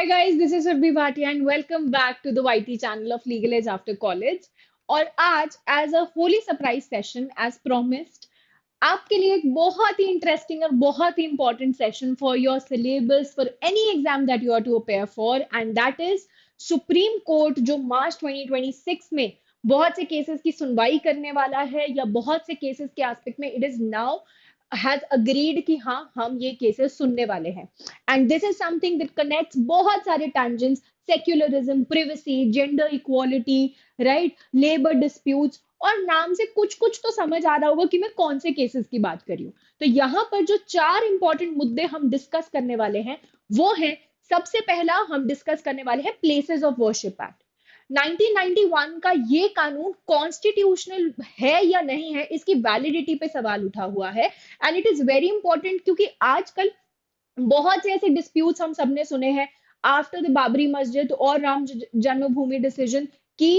Hi guys, this is Surbhi Bhatia and welcome back to the YT channel of Legal Edge After College. और आज as a Holi surprise session as promised आपके लिए एक बहुत ही interesting और बहुत ही important session for your syllabus for any exam that you are to appear for and that is Supreme Court जो मार्च 2026 में बहुत से केसेस की सुनवाई करने वाला है या बहुत से केसेस के एस्पेक्ट में it is now has agreed कि हाँ हम ये केसेस सुनने वाले हैं and this is something that connects बहुत सारे tangents secularism privacy gender equality right labour disputes और नाम से कुछ कुछ तो समझ आ रहा होगा कि मैं कौन से केसेस की बात कर रही हूँ तो यहाँ पर जो चार इंपॉर्टेंट मुद्दे हम डिस्कस करने वाले हैं वो है सबसे पहला हम डिस्कस करने वाले हैं प्लेसेस ऑफ वर्शिप एक्ट 1991 का ये कानून कॉन्स्टिट्यूशनल है या नहीं है इसकी वैलिडिटी पे सवाल उठा हुआ है and it is very important क्योंकि आजकल बहुत से ऐसे डिस्प्यूट्स हम सबने सुने हैं आफ्टर द बाबरी मस्जिद और राम जन्मभूमि डिसीजन की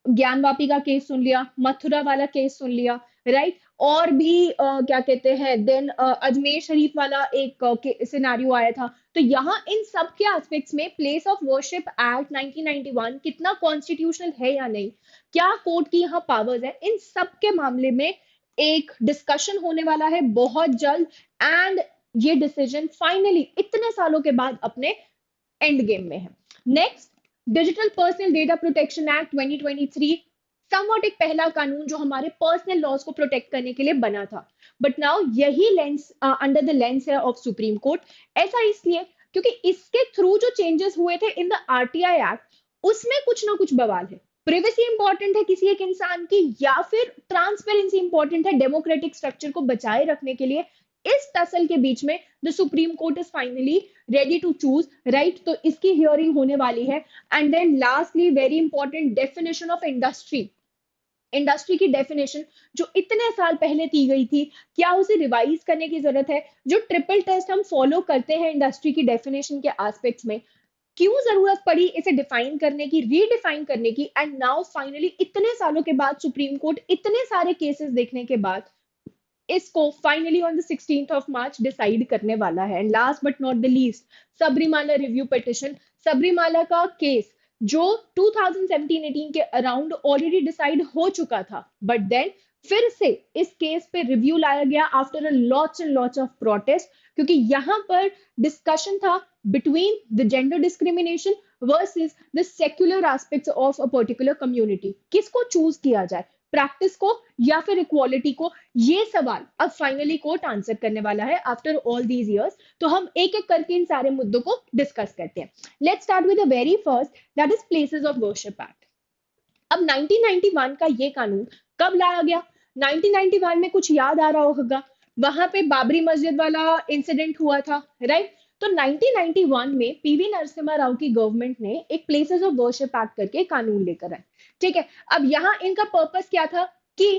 ज्ञानवापी का केस सुन लिया मथुरा वाला केस सुन लिया राइट और भी क्या कहते हैं देन अजमेर शरीफ वाला एक सिनारियो आया था तो यहाँ इन सब के एस्पेक्ट्स में प्लेस ऑफ वर्शिप एक्ट 1991 कितना कॉन्स्टिट्यूशनल है या नहीं क्या कोर्ट की यहाँ पावर्स है इन सब के मामले में एक डिस्कशन होने वाला है बहुत जल्द एंड ये डिसीजन फाइनली इतने सालों के बाद अपने एंड गेम में है next digital personal data protection act 2023 somewhat एक पहला कानून जो हमारे पर्सनल लॉज को प्रोटेक्ट करने के लिए बना था बट नाउ यही लेंस अंडर द लेंस है ऑफ सुप्रीम कोर्ट ऐसा इसलिए क्योंकि इसके थ्रू जो चेंजेस हुए थे इन द आरटीआई एक्ट उसमें कुछ ना कुछ बवाल है प्रिवेसी इंपॉर्टेंट है किसी एक इंसान की या फिर ट्रांसपेरेंसी इंपॉर्टेंट है डेमोक्रेटिक स्ट्रक्चर को बचाए रखने के लिए इस टसल के बीच में the Supreme Court is finally ready to choose right तो इसकी हियरिंग होने वाली है and then lastly very important definition of industry की डेफिनेशन जो इतने साल पहले दी गई थी क्या उसे रिवाइज करने की जरूरत है जो ट्रिपल टेस्ट हम फॉलो करते हैं इंडस्ट्री की डेफिनेशन के एस्पेक्ट्स में क्यों जरूरत पड़ी इसे डिफाइन करने की रीडिफाइन करने की एंड नाउ फाइनली इतने सालों के बाद सुप्रीम कोर्ट इतने सारे केसेस देखने के बाद इसको finally on the 16th of March decide करने वाला है and last but not the least Sabarimala review petition Sabarimala का केस जो 2017-18 के अराउंड ऑलरेडी डिसाइड हो चुका था बट देन फिर से इस केस पे रिव्यू लाया गया after a lots and lots of protest क्योंकि यहाँ पर डिस्कशन था between the gender discrimination versus the secular aspects of a particular community किसको चूज किया जाए प्रैक्टिस को या फिर इक्वालिटी को ये सवाल अब फाइनली कोर्ट आंसर करने वाला है आफ्टर ऑल दीज इयर्स तो हम एक एक करके इन सारे मुद्दों को डिस्कस करते हैं let's start with the very first that is places of worship act अब 1991 का ये कानून कब लाया गया 1991 में कुछ याद आ रहा होगा वहां पे बाबरी मस्जिद वाला इंसिडेंट हुआ था राइट तो 1991 में पीवी नरसिम्हा राव की गवर्नमेंट ने एक प्लेसेस ऑफ वर्शिप एक्ट करके कानून लेकर आए ठीक है अब यहाँ इनका पर्पस क्या था कि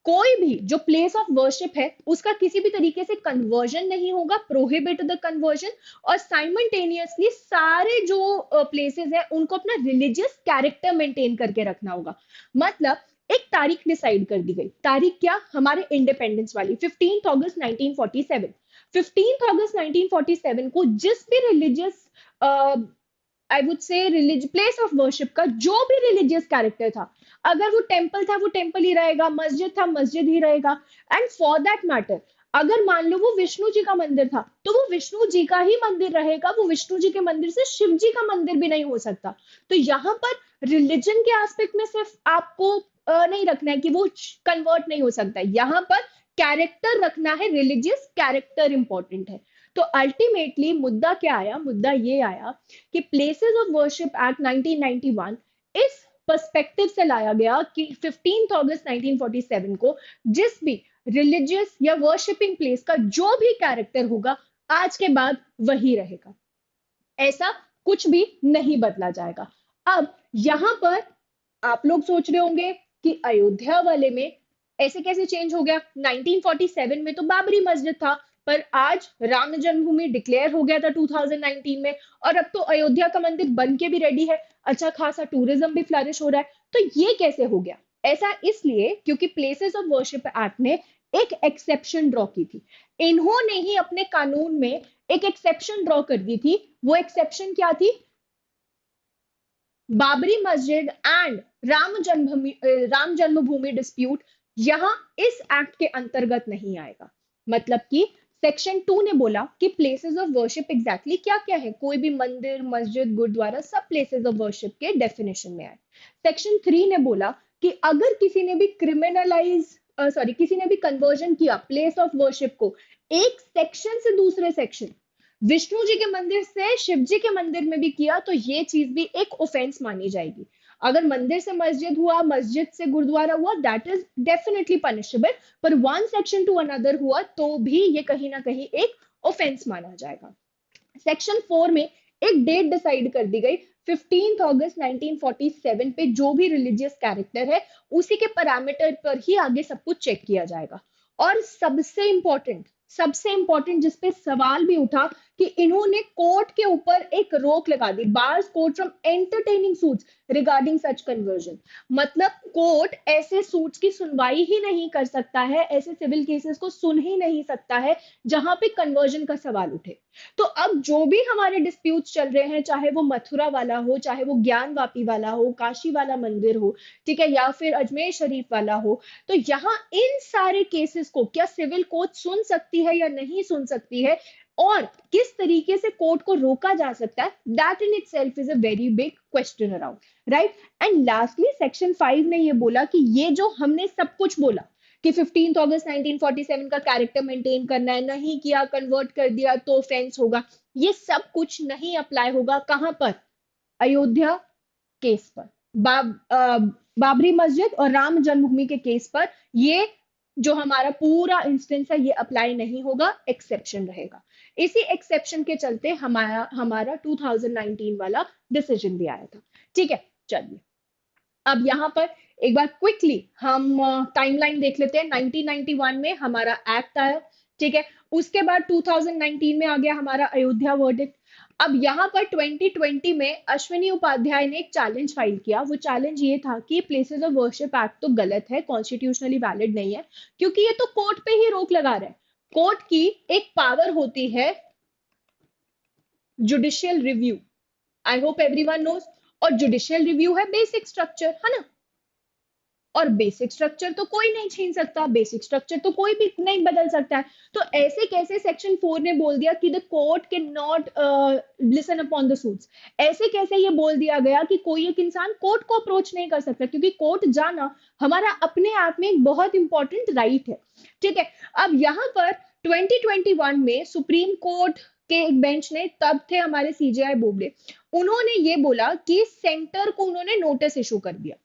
कोई भी जो प्लेस ऑफ वर्शिप है उसका किसी भी तरीके से कन्वर्जन नहीं होगा प्रोहिबिट द कन्वर्जन और साइमल्टेनियसली सारे जो प्लेसेस है उनको अपना रिलीजियस कैरेक्टर मेंटेन करके रखना होगा मतलब एक तारीख डिसाइड कर दी गई तारीख क्या हमारे इंडिपेंडेंस वाली 15 अगस्त 1947 15 अगस्त 1947 को जिस भी religious I would say place of worship का जो भी रिलीजियस कैरेक्टर था अगर वो टेम्पल था वो टेम्पल ही रहेगा मस्जिद था मस्जिद ही रहेगा एंड फॉर दैट मैटर अगर मान लो वो विष्णु जी का मंदिर था तो वो विष्णु जी का ही मंदिर रहेगा वो विष्णु जी के मंदिर से शिव जी का मंदिर भी नहीं हो सकता तो यहाँ पर रिलीजन के एस्पेक्ट में सिर्फ आपको नहीं रखना है कि वो कन्वर्ट नहीं हो सकता यहाँ पर कैरेक्टर रखना है रिलीजियस कैरेक्टर इंपॉर्टेंट है तो अल्टीमेटली मुद्दा क्या आया मुद्दा ये आया कि प्लेसेस ऑफ वर्शिप एक्ट 1991 इस पर्सपेक्टिव से लाया गया कि 15 अगस्त 1947 को जिस भी रिलीजियस या वर्शिपिंग प्लेस का जो भी कैरेक्टर होगा आज के बाद वही रहेगा ऐसा कुछ भी नहीं बदला जाएगा अब यहां पर आप लोग सोच रहे होंगे कि अयोध्या वाले में ऐसे कैसे चेंज हो गया 1947 में तो बाबरी मस्जिद था पर आज राम जन्मभूमि डिक्लेयर हो गया था 2019 में और अब तो अयोध्या का मंदिर बन के भी रेडी है अच्छा खासा टूरिज्म भी फ्लरिश हो रहा है तो ये कैसे हो गया ऐसा इसलिए क्योंकि प्लेसेस ऑफ वर्शिप एक्ट ने एक एक्सेप्शन ड्रॉ की थी इन्होंने ही अपने कानून में एक एक्सेप्शन ड्रॉ कर दी थी वो एक्सेप्शन क्या थी बाबरी मस्जिद एंड राम जन्मभूमि डिस्प्यूट यहाँ इस एक्ट के अंतर्गत नहीं आएगा। मतलब कि सेक्शन 2 ने बोला कि प्लेसेस ऑफ वर्शिप एग्जैक्टली क्या क्या है, कोई भी मंदिर, मस्जिद, गुरुद्वारा सब प्लेसेस ऑफ वर्शिप के डेफिनेशन में आए। सेक्शन 3 ने बोला कि अगर किसी ने भी किसी ने भी कन्वर्जन किया प्लेस ऑफ वर्शिप को एक सेक्शन से दूसरे सेक्शन, विष्णु जी के मंदिर से शिव जी के मंदिर में भी किया, तो ये चीज भी एक ऑफेंस मानी जाएगी। अगर मंदिर से मस्जिद हुआ, मस्जिद से गुरुद्वारा हुआ, दैट इज डेफिनेटली पनिशेबल, पर वन सेक्शन टू अनदर हुआ तो भी ये कहीं ना कहीं एक ऑफेंस माना जाएगा। सेक्शन 4 में एक डेट डिसाइड कर दी गई 15 अगस्त 1947 पे, जो भी रिलीजियस कैरेक्टर है उसी के पैरामीटर पर ही आगे सब कुछ चेक किया जाएगा। और सबसे इंपॉर्टेंट जिसपे सवाल भी उठा कि इन्होंने कोर्ट के ऊपर एक रोक लगा दी, bars court from entertaining suits regarding such conversion. मतलब कोर्ट ऐसे सूट्स की सुनवाई ही नहीं कर सकता है, ऐसे सिविल केसेस को सुन ही नहीं सकता है जहां पे कन्वर्जन का सवाल उठे। तो अब जो भी हमारे डिस्प्यूट्स चल रहे हैं, चाहे वो मथुरा वाला हो, चाहे वो ज्ञान वापी वाला हो, काशी वाला मंदिर हो, ठीक है, या फिर अजमेर शरीफ वाला हो, तो यहाँ इन सारे केसेस को क्या सिविल कोर्ट सुन सकती है या नहीं सुन सकती है, और किस तरीके से कोर्ट को रोका जा सकता है, that in itself is a very big question around, right. And lastly section 5 ने ये बोला कि ये जो हमने सब कुछ बोला कि 15 अगस्त 1947 का कैरेक्टर मेंटेन करना है, नहीं किया, कन्वर्ट कर दिया तो ऑफेंस होगा, ये सब कुछ नहीं अप्लाई होगा। कहां पर? अयोध्या केस पर, बाबरी मस्जिद और राम जन्मभूमि के केस पर ये जो हमारा पूरा इंस्टेंस है ये अप्लाई नहीं होगा, एक्सेप्शन रहेगा। इसी एक्सेप्शन के चलते हमारा 2019 वाला डिसीजन भी आया था। ठीक है, चलिए अब यहाँ पर एक बार क्विकली हम टाइमलाइन देख लेते हैं। 1991 में हमारा एक्ट आया, ठीक है, उसके बाद 2019 में आ गया हमारा अयोध्या वर्डिक्ट। अब यहाँ पर 2020 में अश्विनी उपाध्याय ने एक चैलेंज फाइल किया। वो चैलेंज ये था कि प्लेसेस ऑफ वर्शिप एक्ट तो गलत है, कॉन्स्टिट्यूशनली वैलिड नहीं है, क्योंकि ये तो कोर्ट पे ही रोक लगा रहा है। कोर्ट की एक पावर होती है judicial review, I hope everyone knows, और जुडिशियल रिव्यू है बेसिक स्ट्रक्चर, है ना, और बेसिक स्ट्रक्चर तो कोई नहीं छीन सकता, बेसिक स्ट्रक्चर तो कोई भी नहीं बदल सकता है। तो ऐसे कैसे सेक्शन 4 ने बोल दिया कि the court can not listen upon the suits, ऐसे कैसे ये बोल दिया गया कि कोई एक इंसान कोर्ट को अप्रोच नहीं कर सकता, क्योंकि कोर्ट जाना हमारा अपने आप में एक बहुत इंपॉर्टेंट राइट है। ठीक है, अब यहाँ पर 2021 में सुप्रीम कोर्ट के एक बेंच ने, तब थे हमारे सीजेआई बोबडे, उन्होंने ये बोला कि सेंटर को उन्होंने नोटिस इशू कर दिया।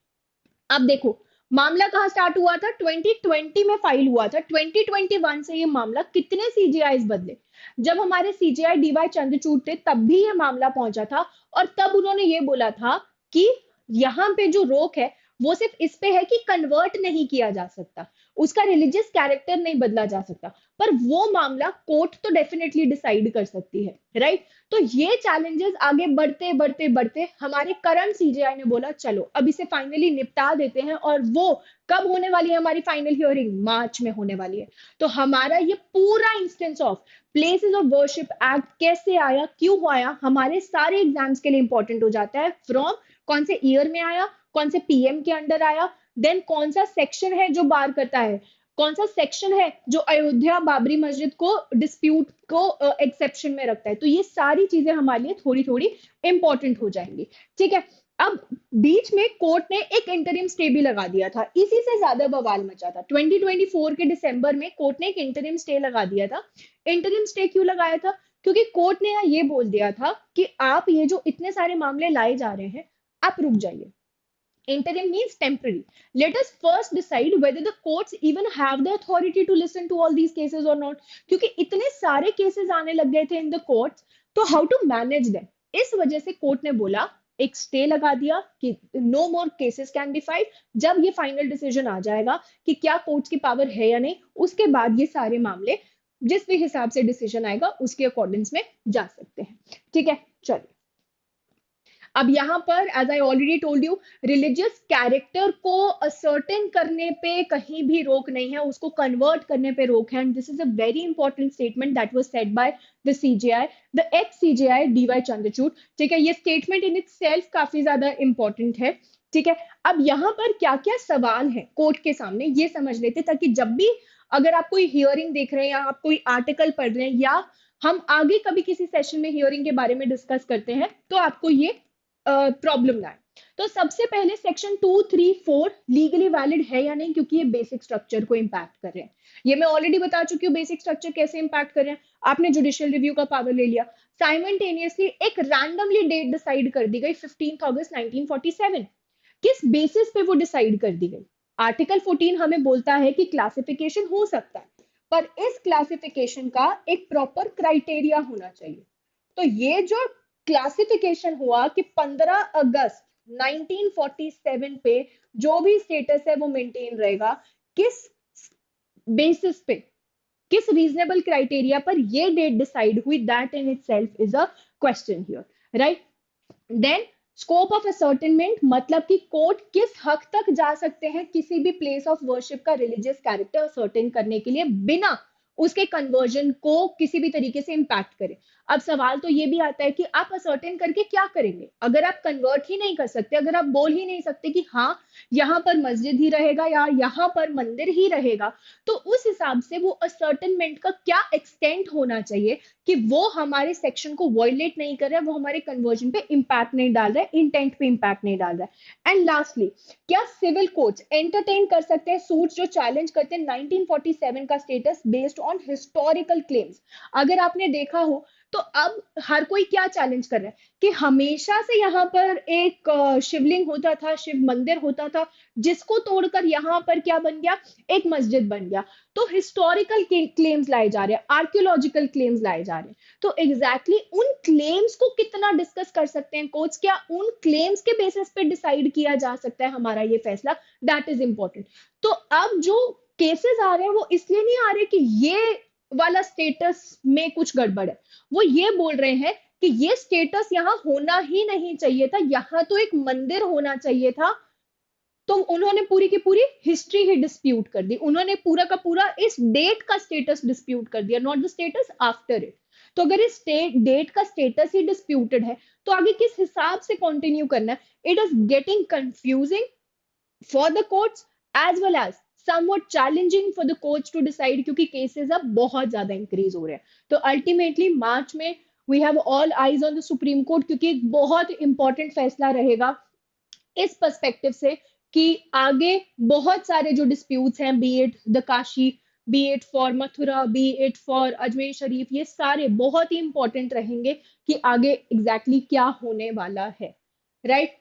अब देखो मामला कहाँ स्टार्ट हुआ था, 2020 में फाइल हुआ था, 2021 से ये मामला कितने सीजीआई बदले। जब हमारे सीजीआई डीवाई चंद्रचूड़ थे तब भी ये मामला पहुंचा था, और तब उन्होंने ये बोला था कि यहाँ पे जो रोक है वो सिर्फ इस पे है कि कन्वर्ट नहीं किया जा सकता, उसका रिलीजियस कैरेक्टर नहीं बदला जा सकता, पर वो मामला कोर्ट तो डेफिनेटली डिसाइड कर सकती है, राइट। तो ये चैलेंजेस आगे बढ़ते बढ़ते बढ़ते हमारे करंट सीजेआई ने बोला चलो अब इसे फाइनली निपटा देते हैं, और वो कब होने वाली है हमारी फाइनल हियरिंग, मार्च में होने वाली है। तो हमारा ये पूरा instance of places of worship act कैसे आया, क्यों आया, हमारे सारे एग्जाम्स के लिए इंपॉर्टेंट हो जाता है। फ्रॉम कौन से ईयर में आया, कौन से पीएम के अंडर आया, देन कौन सा सेक्शन है जो बार करता है, कौन सा सेक्शन है जो अयोध्या बाबरी मस्जिद को डिस्प्यूट को एक्सेप्शन में रखता है। तो ये सारी चीजें हमारे लिए थोड़ी थोड़ी इंपॉर्टेंट हो जाएंगी। ठीक है, अब बीच में कोर्ट ने एक इंटरिम स्टे भी लगा दिया था, इसी से ज्यादा बवाल मचा था। 2024 के दिसंबर में कोर्ट ने एक इंटरिम स्टे लगा दिया था। इंटरिम स्टे क्यों लगाया था? क्योंकि कोर्ट ने यहाँ ये बोल दिया था कि आप ये जो इतने सारे मामले लाए जा रहे हैं, आप रुक जाइए। Interim means temporary. Let us first decide whether the courts even have the authority to listen to all these cases or not. क्योंकि इतने सारे केसेस आने लग गए थे in the courts, तो how to manage them? इस वजह से कोर्ट ने बोला, एक स्टे लगा दिया कि no more cases can be filed. जब ये फाइनल डिसीजन आ जाएगा कि क्या कोर्ट्स की पावर है या नहीं, उसके बाद ये सारे मामले जिस भी हिसाब से डिसीजन आएगा उसके अकॉर्डिंग्स में जा सकते हैं। ठीक है, चलिए अब यहाँ पर as I already told you, religious character को असर्टेन करने पे कहीं भी रोक नहीं है, उसको कन्वर्ट करने पे रोक है, and this is a very important statement that was said by the CJI, the ex CJI DY Chandrachud. ठीक है, ये स्टेटमेंट इन इट सेल्फ काफी ज्यादा इंपॉर्टेंट है। ठीक है, अब यहाँ पर क्या क्या सवाल है कोर्ट के सामने ये समझ लेते, ताकि जब भी अगर आप कोई हियरिंग देख रहे हैं या आप कोई आर्टिकल पढ़ रहे हैं या हम आगे कभी किसी सेशन में हियरिंग के बारे में डिस्कस करते हैं तो आपको ये प्रॉब्लम ना है। तो सबसे पहले सेक्शन 234 लीगली वैलिड है या नहीं, क्योंकि ये बेसिक स्ट्रक्चर को इंपैक्ट कर रहे हैं। ये मैं ऑलरेडी बता चुकी हूँ बेसिक स्ट्रक्चर कैसे इंपैक्ट कर रहे हैं। आपने जुडिशियल रिव्यू का पावर ले लिया, साइमल्टेनियसली एक रैंडमली डेट डिसाइड कर दी गई 15 अगस्त 1947। किस बेसिस पे वो डिसाइड कर दी गई? आर्टिकल 14 हमें बोलता है कि क्लासिफिकेशन हो सकता है, पर इस क्लासिफिकेशन का एक प्रॉपर क्राइटेरिया होना चाहिए। तो ये जो क्लासिफिकेशन हुआ कि 15 अगस्त 1947 पे जो भी स्टेटस है वो मेंटेन रहेगा, किस बेसिस पे, किस रीजनेबल क्राइटेरिया पर ये डेट डिसाइड हुई, that in itself is a question here, right. Then scope of ascertainment, मतलब कि कोर्ट किस हद तक जा सकते हैं किसी भी प्लेस ऑफ वर्शिप का रिलीजियस कैरेक्टर असर्टेन करने के लिए बिना उसके कन्वर्जन को किसी भी तरीके से इंपैक्ट करे। अब सवाल तो ये भी आता है कि आप असर्टेन करके क्या करेंगे, अगर आप कन्वर्ट ही नहीं कर सकते, अगर आप बोल ही नहीं सकते कि हाँ यहाँ पर मस्जिद ही रहेगा या यहाँ पर मंदिर ही रहेगा, तो उस हिसाब से वो असर्टेनमेंट का क्या एक्सटेंट होना चाहिए कि वो हमारे सेक्शन को वायलेट नहीं कर रहा है, वो हमारे कन्वर्जन पे इंपैक्ट नहीं डाल रहा है, इंटेंट पे इंपैक्ट नहीं डाल रहा है। एंड लास्टली, क्या सिविल कोर्ट्स एंटरटेन कर सकते हैं सूट्स जो चैलेंज करते हैं 1947 का status based on historical claims? अगर आपने देखा हो तो अब हर कोई क्या चैलेंज कर रहा है कि हमेशा से यहाँ पर एक शिवलिंग होता था, शिव मंदिर होता था, जिसको तोड़कर यहाँ पर क्या बन गया, एक मस्जिद बन गया। तो हिस्टोरिकल क्लेम्स लाए जा रहे हैं, आर्कियोलॉजिकल क्लेम्स लाए जा रहे हैं। तो एग्जैक्टली exactly उन क्लेम्स को कितना डिस्कस कर सकते हैं कोर्ट्स, क्या उन क्लेम्स के बेसिस पे डिसाइड किया जा सकता है हमारा ये फैसला, दैट इज इंपॉर्टेंट। तो अब जो केसेस आ रहे हैं वो इसलिए नहीं आ रहे कि ये वाला स्टेटस में कुछ गड़बड़ है, वो ये बोल रहे हैं कि ये स्टेटस यहाँ होना ही नहीं चाहिए था, यहाँ तो एक मंदिर होना चाहिए था। तो उन्होंने पूरी की पूरी हिस्ट्री ही डिस्प्यूट कर दी, उन्होंने पूरा का पूरा इस डेट का स्टेटस डिस्प्यूट कर दिया, not the status after it. तो अगर इस डेट का स्टेटस ही डिस्प्यूटेड है तो आगे किस हिसाब से कंटिन्यू करना है? It is getting confusing for the courts as well as somewhat challenging for the courts to decide, क्योंकि केसेस अब बहुत ज्यादा इंक्रीज हो रहे हैं। तो अल्टीमेटली मार्च में we have all eyes on the Supreme Court, क्योंकि एक बहुत इंपॉर्टेंट फैसला रहेगा इस पर्सपेक्टिव से कि आगे बहुत सारे जो डिस्प्यूट्स हैं, be it the Kashi, be it for Mathura, be it for Ajmer Sharif, ये सारे बहुत ही इंपॉर्टेंट रहेंगे कि आगे एग्जैक्टली exactly क्या होने वाला है, राइट।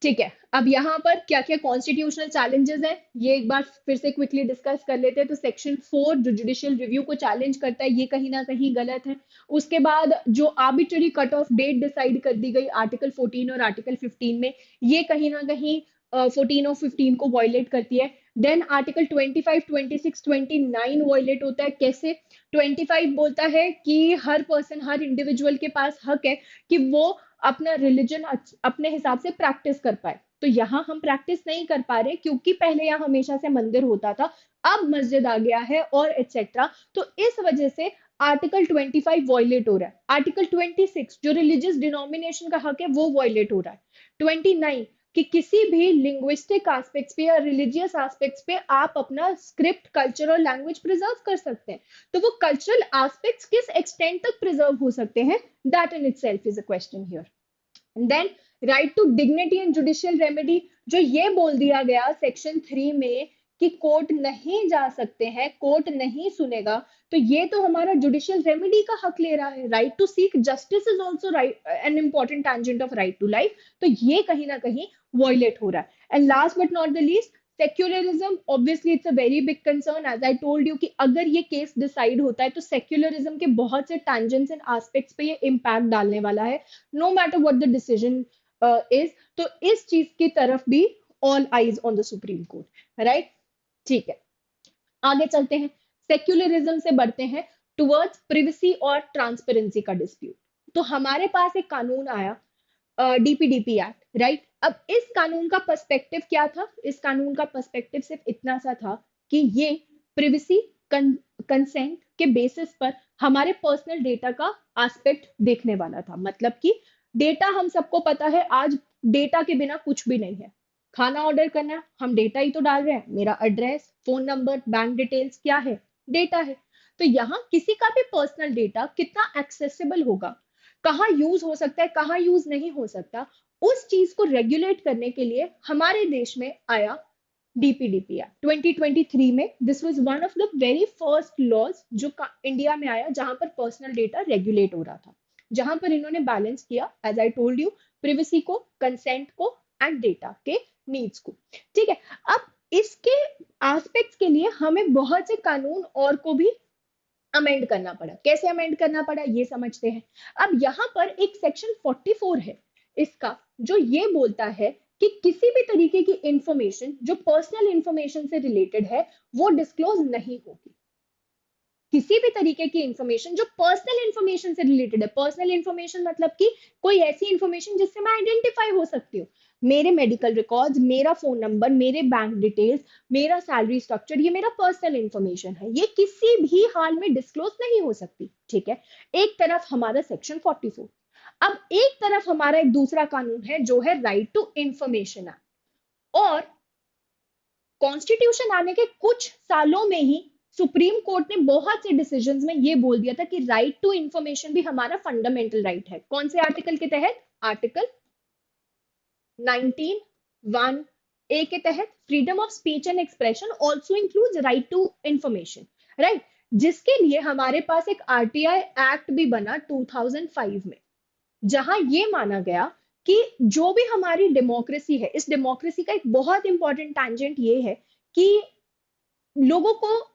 ठीक है, अब यहाँ पर क्या क्या कॉन्स्टिट्यूशनल चैलेंजेस हैं ये एक बार फिर से क्विकली डिस्कस कर लेते हैं। तो सेक्शन 4 जो जुडिशियल रिव्यू को चैलेंज करता है, ये कहीं ना कहीं गलत है। उसके बाद जो arbitrary cut off date decide कर दी गई आर्टिकल 14 और आर्टिकल 15 में, ये कहीं ना कहीं 14 और 15 को वायलेट करती है। देन आर्टिकल 25, 26, 29 वायलेट होता है। कैसे? 25 बोलता है कि हर पर्सन, हर इंडिविजुअल के पास हक है कि वो अपना रिलीजन अपने हिसाब से प्रैक्टिस कर पाए। तो यहाँ हम प्रैक्टिस नहीं कर पा रहे क्योंकि पहले यहाँ हमेशा से मंदिर होता था, अब मस्जिद आ गया है और एटसेट्रा। तो इस वजह से आर्टिकल 25 वॉयलेट हो रहा है। आर्टिकल 26 जो रिलीजियस डिनोमिनेशन का हक है वो वॉयलेट हो रहा है। 29 कि किसी भी लिंग्विस्टिक एस्पेक्ट्स पे या रिलीजियस एस्पेक्ट्स पे आप अपना स्क्रिप्ट, कल्चर और लैंग्वेज प्रिजर्व कर सकते हैं। तो वो कल्चरल एस्पेक्ट्स किस एक्सटेंट तक प्रिजर्व हो सकते हैं, that in itself is a question here. Then right to dignity and judicial remedy, जो ये बोल दिया गया सेक्शन 3 में कि कोर्ट नहीं जा सकते हैं, कोर्ट नहीं सुनेगा, तो ये तो हमारा जुडिशियल रेमेडी का हक ले रहा है। Right to seek justice is also right an important tangent of right to life. तो ये कहीं ना कहीं वॉयलेट हो रहा है। And last but not the least, secularism, obviously it's a very big concern. As I told you कि अगर ये केस डिसाइड होता है तो सेक्युलरिज्म के बहुत से टैंजेंट्स एंड एस्पेक्ट्स पे ये इम्पैक्ट डालने वाला है, no matter what the decision is. तो इस चीज की तरफ भी all eyes on the Supreme Court, right. ठीक है, आगे चलते हैं, सेक्युलरिज्म से बढ़ते हैं टुवर्ड्स प्रिवेसी और ट्रांसपेरेंसी का डिस्प्यूट। तो हमारे पास एक कानून आया डीपीडीपी एक्ट, राइट। अब इस कानून का पर्सपेक्टिव क्या था? इस कानून का पर्सपेक्टिव सिर्फ इतना सा था कि ये प्रिवेसी कंसेंट के बेसिस पर हमारे पर्सनल डेटा का एस्पेक्ट देखने वाला था। मतलब कि डेटा, हम सबको पता है आज डेटा के बिना कुछ भी नहीं है। खाना ऑर्डर करना है, हम डेटा ही तो डाल रहे हैं। मेरा address, phone number, bank details क्या है? डेटा है। तो यहाँ किसी का भी पर्सनल डेटा कितना एक्सेसिबल होगा, कहाँ यूज हो सकता है, कहाँ यूज नहीं हो सकता, उस चीज को रेगुलेट करने के लिए हमारे देश में आया डीपीडीपी एक्ट 2023 में। This was one of the very first laws जो इंडिया में आया जहां पर पर्सनल डेटा रेगुलेट हो रहा था, जहां पर इन्होंने बैलेंस किया, as I told you, privacy को, कंसेंट को एंड डेटा के नीड्स को। ठीक है। अब इसके एस्पेक्ट्स के लिए हमें बहुत से कानून और को भी अमेंड करना पड़ा। कैसे अमेंड करना पड़ा ये समझते हैं। अब यहाँ पर एक सेक्शन 44 है इसका, जो ये बोलता है कि किसी भी तरीके की इंफॉर्मेशन जो पर्सनल इंफॉर्मेशन से रिलेटेड है वो डिस्क्लोज नहीं होगी। किसी भी तरीके की इंफॉर्मेशन जो पर्सनल इंफॉर्मेशन से रिलेटेड है, पर्सनल इंफॉर्मेशन मतलब कि कोई ऐसी इंफॉर्मेशन जिससे मैं आइडेंटिफाई हो सकती हूँ, मेरे मेडिकल रिकॉर्ड्स, मेरा फोन नंबर, मेरे बैंक डिटेल्स, मेरा सैलरी स्ट्रक्चर, ये मेरा पर्सनल इंफॉर्मेशन है, ये किसी भी हाल में डिस्क्लोज नहीं हो सकती। ठीक है। एक तरफ हमारा सेक्शन 44। अब एक तरफ हमारा एक दूसरा कानून है जो है राइट टू इंफॉर्मेशन एक्ट। और कॉन्स्टिट्यूशन आने के कुछ सालों में ही सुप्रीम कोर्ट ने बहुत से डिसीजंस में ये बोल दिया था कि राइट टू इंफॉर्मेशन भी हमारा फंडामेंटल राइट है। कौन से आर्टिकल के तहत? आर्टिकल 19(1) ए के तहत freedom of speech and expression also includes right to information, right. जिसके लिए हमारे पास एक आरटीआई एक्ट भी बना 2005 में, जहां ये माना गया कि जो भी हमारी डेमोक्रेसी है, इस डेमोक्रेसी का एक बहुत इंपॉर्टेंट टैंजेंट ये है कि लोगों को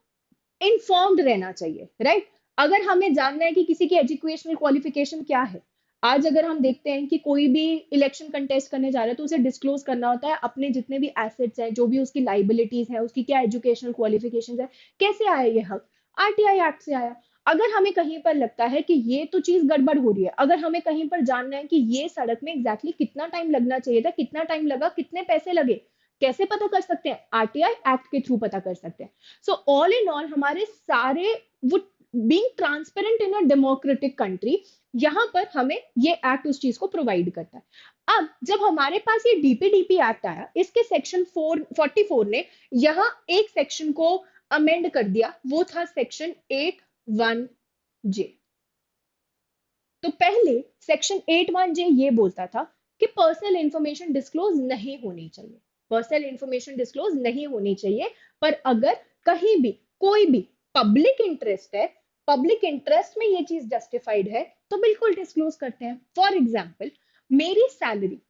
इन्फॉर्म्ड रहना चाहिए, राइट। अगर हमें जानना है कि किसी की एजुकेशनल क्वालिफिकेशन क्या है, आज अगर हम देखते हैं कि कोई भी इलेक्शन कंटेस्ट करने जा रहा है तो उसे डिस्क्लोज करना होता है अपने जितने भी एसेट्स हैं, जो भी उसकी लाइबिलिटीज है, उसकी क्या एजुकेशनल क्वालिफिकेशन है। कैसे आया ये हक? आरटीआई एक्ट से आया। अगर हमें कहीं पर लगता है कि ये तो चीज गड़बड़ हो रही है, अगर हमें कहीं पर जानना है कि ये सड़क में एग्जैक्टली कितना टाइम लगना चाहिए था, कितना टाइम लगा, कितने पैसे लगे, कैसे पता कर सकते हैं? आरटीआई एक्ट के थ्रू पता कर सकते हैं। सो ऑल इन ऑल हमारे सारे वो being transparent in a democratic country, यहाँ पर हमें ये एक्ट उस चीज को प्रोवाइड करता है। अब जब हमारे पास ये डीपीडीपी एक्ट आया, इसके सेक्शन 44 ने यहाँ एक सेक्शन को अमेंड कर दिया, वो था सेक्शन 81(J). तो पहले सेक्शन 81(J) ये बोलता था कि पर्सनल इंफॉर्मेशन डिस्क्लोज नहीं होनी चाहिए, पर्सनल इंफॉर्मेशन डिस्क्लोज नहीं होनी चाहिए। पर अगर कहीं भी कोई भी पब्लिक इंटरेस्ट है, पब्लिक इंटरेस्ट में ये चीज जस्टिफाइड है, तो बिल्कुल डिस्क्लोज करते हैं। फॉर एग्जाम्पल, मेरी सैलरी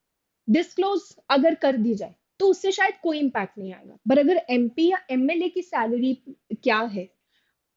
डिस्क्लोज अगर कर दी जाए तो उससे शायद कोई इंपैक्ट नहीं आएगा, पर अगर एमपी या एमएलए की सैलरी क्या है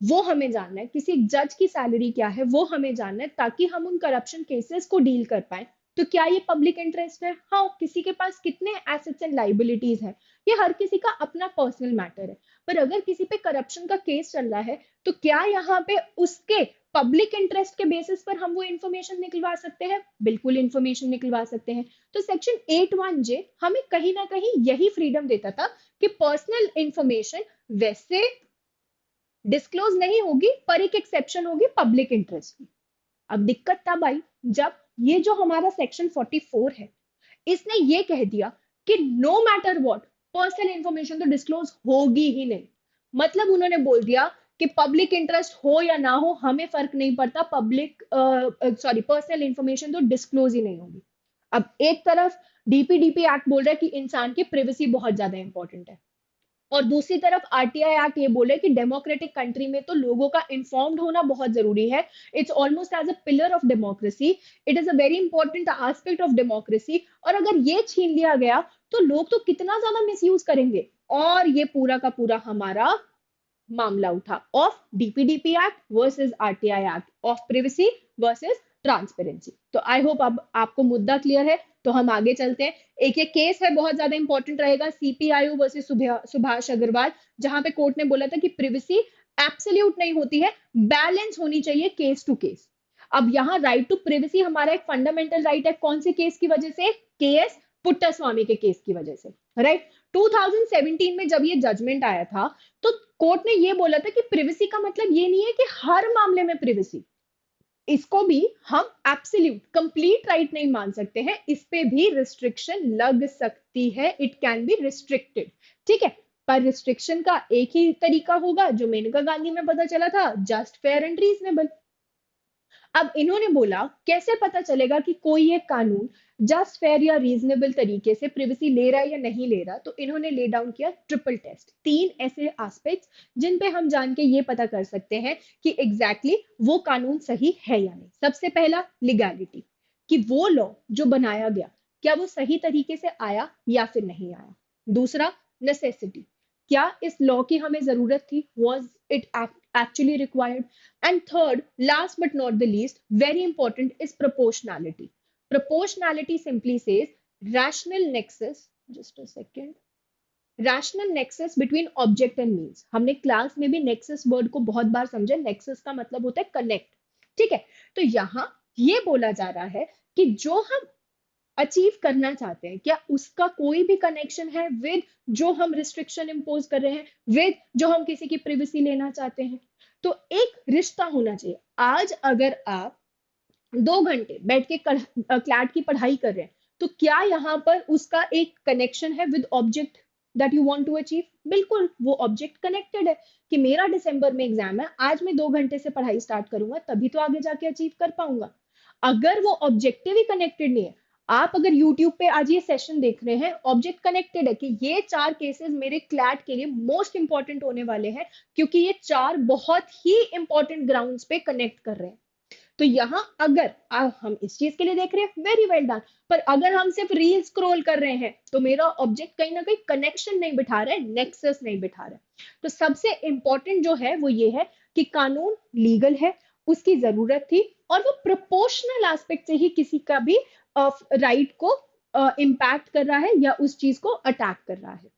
वो हमें जानना है, किसी जज की सैलरी क्या है वो हमें जानना है, ताकि हम उन करप्शन केसेस को डील कर पाए। तो क्या ये पब्लिक इंटरेस्ट है? हाँ। किसी के पास कितने एसेट्स एंड लाइबिलिटीज है, ये हर किसी का अपना पर्सनल मैटर है। पर अगर किसी पे करप्शन का केस चल रहा है तो क्या यहाँ पे उसके पब्लिक इंटरेस्ट के बेसिस पर हम वो इंफॉर्मेशन निकलवा सकते हैं? बिल्कुल इंफॉर्मेशन निकलवा सकते हैं। तो सेक्शन 81(J) हमें कहीं ना कहीं यही फ्रीडम देता था कि पर्सनल इंफॉर्मेशन वैसे डिस्क्लोज नहीं होगी, पर एक एक्सेप्शन होगी पब्लिक इंटरेस्ट की। अब दिक्कत तब आई जब ये जो हमारा सेक्शन 44 है, इसने ये कह दिया कि no matter what, personal information तो डिस्क्लोज होगी ही नहीं। मतलब उन्होंने बोल दिया कि पब्लिक इंटरेस्ट हो या ना हो हमें फर्क नहीं पड़ता, पब्लिक पर्सनल इंफॉर्मेशन तो डिस्क्लोज ही नहीं होगी। अब एक तरफ डीपीडीपी एक्ट बोल रहा है कि इंसान की प्रिवेसी बहुत ज्यादा इंपॉर्टेंट है, और दूसरी तरफ आरटीआई एक्ट ये बोले कि डेमोक्रेटिक कंट्री में तो लोगों का इन्फॉर्म्ड होना बहुत जरूरी है। It's almost as a pillar of democracy, it is a very important aspect of democracy. और अगर ये छीन लिया गया तो लोग तो कितना ज्यादा मिसयूज करेंगे। और ये पूरा का पूरा हमारा मामला उठा of DPDP act versus RTI act, of privacy versus transparency. तो आई होप अब आपको मुद्दा क्लियर है। तो हम आगे चलते हैं। एक ये केस है बहुत ज्यादा इंपॉर्टेंट रहेगा, सीपीआईओ वर्सेस सुभाष अग्रवाल, जहां पे कोर्ट ने बोला था कि प्रिवेसी एब्सोल्यूट नहीं होती है, बैलेंस होनी चाहिए केस टू केस। अब यहाँ राइट टू प्रिवेसी हमारा एक फंडामेंटल राइट है, कौन से केस की वजह से? केएस पुट्टास्वामी के केस की वजह से, राइट। 2017 में जब ये जजमेंट आया था तो कोर्ट ने ये बोला था कि प्रिवेसी का मतलब ये नहीं है कि हर मामले में प्रिवेसी, इसको भी हम एब्सोल्यूट कंप्लीट राइट नहीं मान सकते हैं, इस पे भी रिस्ट्रिक्शन लग सकती है, इट कैन बी रिस्ट्रिक्टेड, ठीक है। पर रिस्ट्रिक्शन का एक ही तरीका होगा जो मेनका गांधी में पता चला था, जस्ट फेयर एंड रीजनेबल। अब इन्होंने बोला कैसे पता चलेगा कि कोई एक कानून जस्ट फेयर या रीजनेबल तरीके से प्रिवेसी ले रहा है या नहीं ले रहा, तो इन्होंने ले डाउन किया ट्रिपल टेस्ट, तीन ऐसे एस्पेक्ट्स जिन पे हम जान के ये पता कर सकते हैं कि एग्जैक्टली वो कानून सही है या नहीं। सबसे पहला लीगैलिटी, कि वो लॉ जो बनाया गया क्या वो सही तरीके से आया या फिर नहीं आया। दूसरा नेसेसिटी, क्या इस लॉ की हमें जरूरत थी, was it actually required? And third, last but not the least, very important is proportionality. Proportionality simply says rational nexus, just a second, rational nexus between object and means. हमने class में भी nexus word को बहुत बार समझा, nexus का मतलब होता है कनेक्ट, ठीक है। तो यहाँ ये बोला जा रहा है कि जो हम अचीव करना चाहते हैं क्या उसका कोई भी कनेक्शन है विद जो हम रिस्ट्रिक्शन इम्पोज कर रहे हैं, विद जो हम किसी की प्रिवेसी लेना चाहते हैं। तो एक रिश्ता होना चाहिए। आज अगर आप 2 घंटे बैठ के क्लैट की पढ़ाई कर रहे हैं तो क्या यहाँ पर उसका एक कनेक्शन है with object that you want to achieve? बिल्कुल, वो ऑब्जेक्ट कनेक्टेड है कि मेरा दिसंबर में एग्जाम है, आज मैं 2 घंटे से पढ़ाई स्टार्ट करूंगा तभी तो आगे जाके अचीव कर पाऊंगा। अगर वो ऑब्जेक्टिव ही कनेक्टेड नहीं है, आप अगर YouTube पे आज ये सेशन देख रहे हैं, ऑब्जेक्ट कनेक्टेड है कि ये 4 केसेस मेरे क्लैट के लिए मोस्ट इंपॉर्टेंट होने वाले हैं क्योंकि ये 4 बहुत ही इंपॉर्टेंट ग्राउंड्स पे कनेक्ट कर रहे हैं। तो यहाँ अगर हम इस चीज के लिए देख रहे हैं, वेरी वेल डन। पर अगर हम सिर्फ रील स्क्रॉल कर रहे हैं तो मेरा ऑब्जेक्ट कहीं ना कहीं कनेक्शन नहीं बिठा रहा है, नेक्सस नहीं बिठा रहा है। तो सबसे इंपॉर्टेंट जो है वो ये है कि कानून लीगल है, उसकी जरूरत थी और वो प्रोपोर्शनल एस्पेक्ट से ही किसी का भी राइट को इम्पैक्ट कर रहा है या उस चीज को अटैक कर रहा है,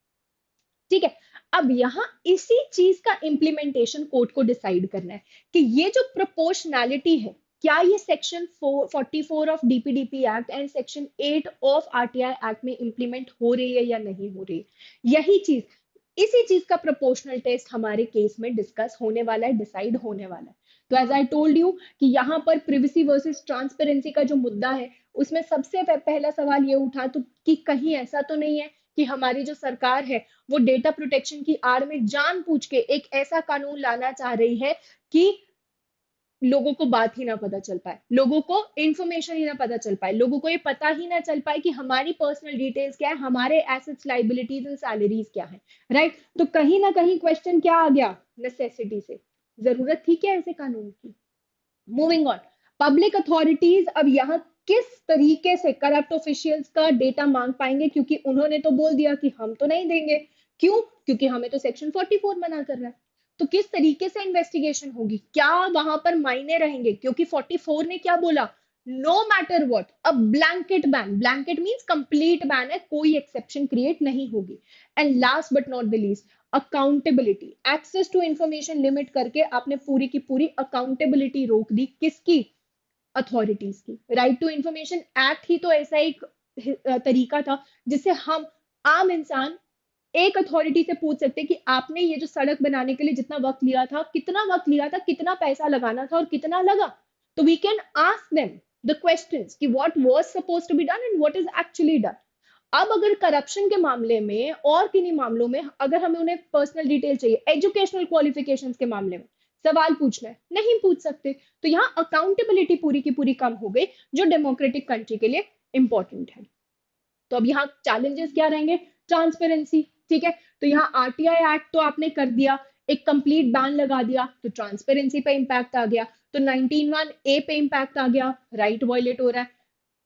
ठीक है। अब यहाँ इसी चीज का इम्प्लीमेंटेशन कोर्ट को डिसाइड करना है कि ये जो प्रोपोर्शनैलिटी है क्या ये section 44 of DPDP act and section 8 of RTI act में इंप्लीमेंट हो रही है या नहीं हो रही है। यही चीज, इसी चीज का प्रोपोर्शनल टेस्ट हमारे केस में डिस्कस होने वाला है, डिसाइड होने वाला है। तो एज आई टोल्ड यू कि यहाँ पर प्रिवेसी वर्सेस ट्रांसपेरेंसी का जो मुद्दा है उसमें सबसे पहला सवाल ये उठा तो कि कहीं ऐसा तो नहीं है कि हमारी जो सरकार है वो डेटा प्रोटेक्शन की आड़ में जानबूझ के एक ऐसा कानून लाना चाह रही है कि लोगों को बात ही ना पता चल पाए, लोगों को इंफॉर्मेशन ही ना पता चल पाए, लोगों को ये पता ही ना चल पाए कि हमारी पर्सनल डिटेल्स क्या है, हमारे एसेट्स, लाइबिलिटीज एंड सैलरीज क्या है, राइट। तो कहीं ना कहीं क्वेश्चन क्या आ गया, नेसेसिटी से, जरूरत थी क्या ऐसे कानून की। मूविंग ऑन, पब्लिक अथॉरिटीज अब यहाँ किस तरीके से करप्ट ऑफिशियल्स का डेटा मांग पाएंगे, क्योंकि उन्होंने तो बोल दिया कि हम तो नहीं देंगे। क्यों? क्योंकि हमें तो सेक्शन 44 मना कर रहा है। तो किस तरीके से इन्वेस्टिगेशन होगी, क्या वहां पर मायने रहेंगे, क्योंकि 44 ने क्या बोला, no matter what, a blanket ban, blanket means complete ban है, कोई एक्सेप्शन क्रिएट नहीं होगी। And last but not the least, accountability, access to information limit करके आपने पूरी की पूरी अकाउंटेबिलिटी रोक दी, किसकी, अथॉरिटीज की। राइट टू इंफॉर्मेशन एक्ट ही तो ऐसा एक तरीका था जिससे हम आम इंसान एक अथॉरिटी से पूछ सकते कि आपने ये जो सड़क बनाने के लिए जितना वक्त लिया था, कितना वक्त लिया था, कितना पैसा लगाना था और कितना लगा। तो we can ask them the questions कि what was supposed to be done and what is actually done. अब अगर करप्शन के मामले में और किन्हीं मामलों में अगर हमें उन्हें पर्सनल डिटेल चाहिए, एजुकेशनल क्वालिफिकेशंस के मामले में सवाल पूछना है, नहीं पूछ सकते। तो यहाँ अकाउंटेबिलिटी पूरी की पूरी कम हो गई, जो डेमोक्रेटिक कंट्री के लिए इंपॉर्टेंट है। तो अब यहाँ चैलेंजेस क्या रहेंगे, ट्रांसपेरेंसी, ठीक है। तो यहाँ आरटीआई एक्ट तो आपने कर दिया, एक कंप्लीट बैन लगा दिया, तो ट्रांसपेरेंसी पे इंपैक्ट आ गया, तो 19(1) पे इंपैक्ट आ गया, राइट वायलेट हो रहा है।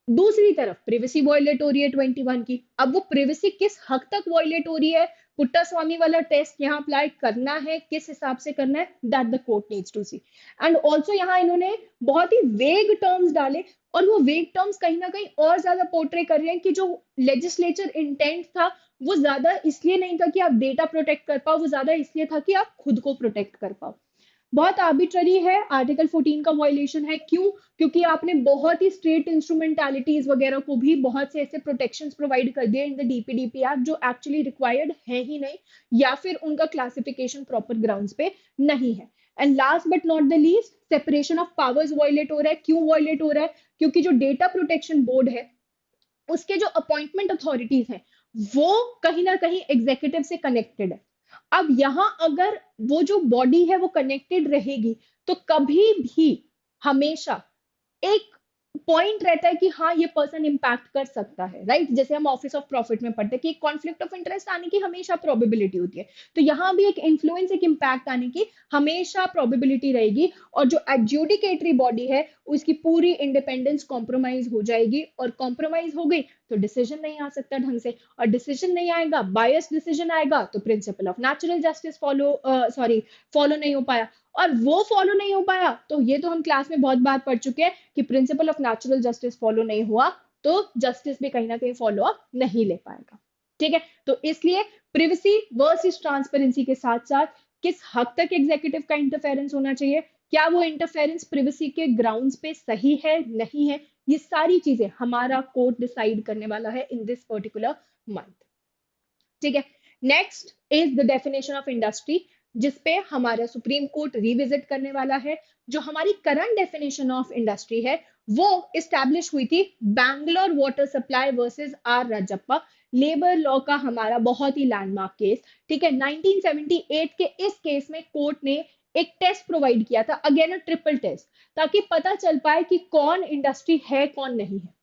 दूसरी तरफ प्रिवेसी वायलेट हो रही है 21 की। अब वो प्रिवेसी किस हद तक वायलेट हो रही है, पुट्टास्वामी वाला टेस्ट यहाँ अप्लाई करना है, किस हिसाब से करना है, that the court needs to see. And also यहाँ इन्होंने बहुत ही वेग टर्म्स डाले और वो वेग टर्म्स कहीं ना कहीं और ज्यादा पोर्ट्रे कर रहे हैं कि जो लेजिस्लेचर इंटेंट था वो ज्यादा इसलिए नहीं था कि आप डेटा प्रोटेक्ट कर पाओ, वो ज्यादा इसलिए था कि आप खुद को प्रोटेक्ट कर पाओ। बहुत आर्बिट्ररी है, आर्टिकल 14 का वायलेशन है। क्यों? क्योंकि आपने बहुत ही स्ट्रेट इंस्ट्रूमेंटालिटीज वगैरह को भी बहुत से ऐसे प्रोटेक्शंस प्रोवाइड कर दिए इन द डीपीडीपी एक्ट जो एक्चुअली रिक्वायर्ड है ही नहीं, या फिर उनका क्लासिफिकेशन प्रॉपर ग्राउंड्स पे नहीं है। And last but not the least, separation of powers violate हो रहा है। क्यों वायलेट हो रहा है? क्योंकि जो डेटा प्रोटेक्शन बोर्ड है उसके जो अपॉइंटमेंट अथॉरिटीज हैं वो कहीं ना कहीं एग्जीक्यूटिव से कनेक्टेड है। अब यहाँ अगर वो जो बॉडी है वो कनेक्टेड रहेगी तो कभी भी हमेशा एक पॉइंट रहता है कि हाँ ये पर्सन इंपैक्ट कर सकता है, राइट? जैसे हम ऑफिस ऑफ प्रॉफिट में पढ़ते हैं कि कॉन्फ्लिक्ट ऑफ इंटरेस्ट आने की हमेशा प्रोबेबिलिटी होती है, तो यहाँ भी एक इन्फ्लुएंस, एक इंपैक्ट आने की हमेशा प्रोबेबिलिटी रहेगी। और जो एडजुडिकेटरी बॉडी है उसकी पूरी इंडिपेंडेंस कॉम्प्रोमाइज हो जाएगी, और कॉम्प्रोमाइज हो गई तो डिसीजन नहीं आ सकता ढंग से, और डिसीजन नहीं आएगा, बायस डिसीजन आएगा, तो principle of natural justice follow नहीं हो पाया। और वो फॉलो नहीं हो पाया तो ये तो हम क्लास में बहुत बार पढ़ चुके हैं कि principle of natural justice follow नहीं हुआ तो जस्टिस भी कहीं ना कहीं फॉलो अप नहीं ले पाएगा। ठीक है, तो इसलिए प्रिवेसी वर्सेस ट्रांसपेरेंसी के साथ साथ किस हद तक एग्जीक्यूटिव का इंटरफेरेंस होना चाहिए, क्या वो इंटरफेरेंस प्रिवेसी के ग्राउंड्स पे सही है नहीं है, ये सारी चीजें हमारा कोर्ट डिसाइड करने वाला है इन दिस पर्टिकुलर मंथ। ठीक है, next is the definition of industry, जिसपे हमारा सुप्रीम कोर्ट रिविजिट करने वाला है। जो हमारी करंट डेफिनेशन ऑफ इंडस्ट्री है वो इस्टेब्लिश हुई थी Bangalore water supply versus R Rajappa labour law का हमारा बहुत ही लैंडमार्क केस। ठीक है, 1978 के इस केस में कोर्ट ने एक टेस्ट प्रोवाइड किया था, अगेन अ ट्रिपल टेस्ट, ताकि पता चल पाए कि कौन इंडस्ट्री है कौन नहीं है।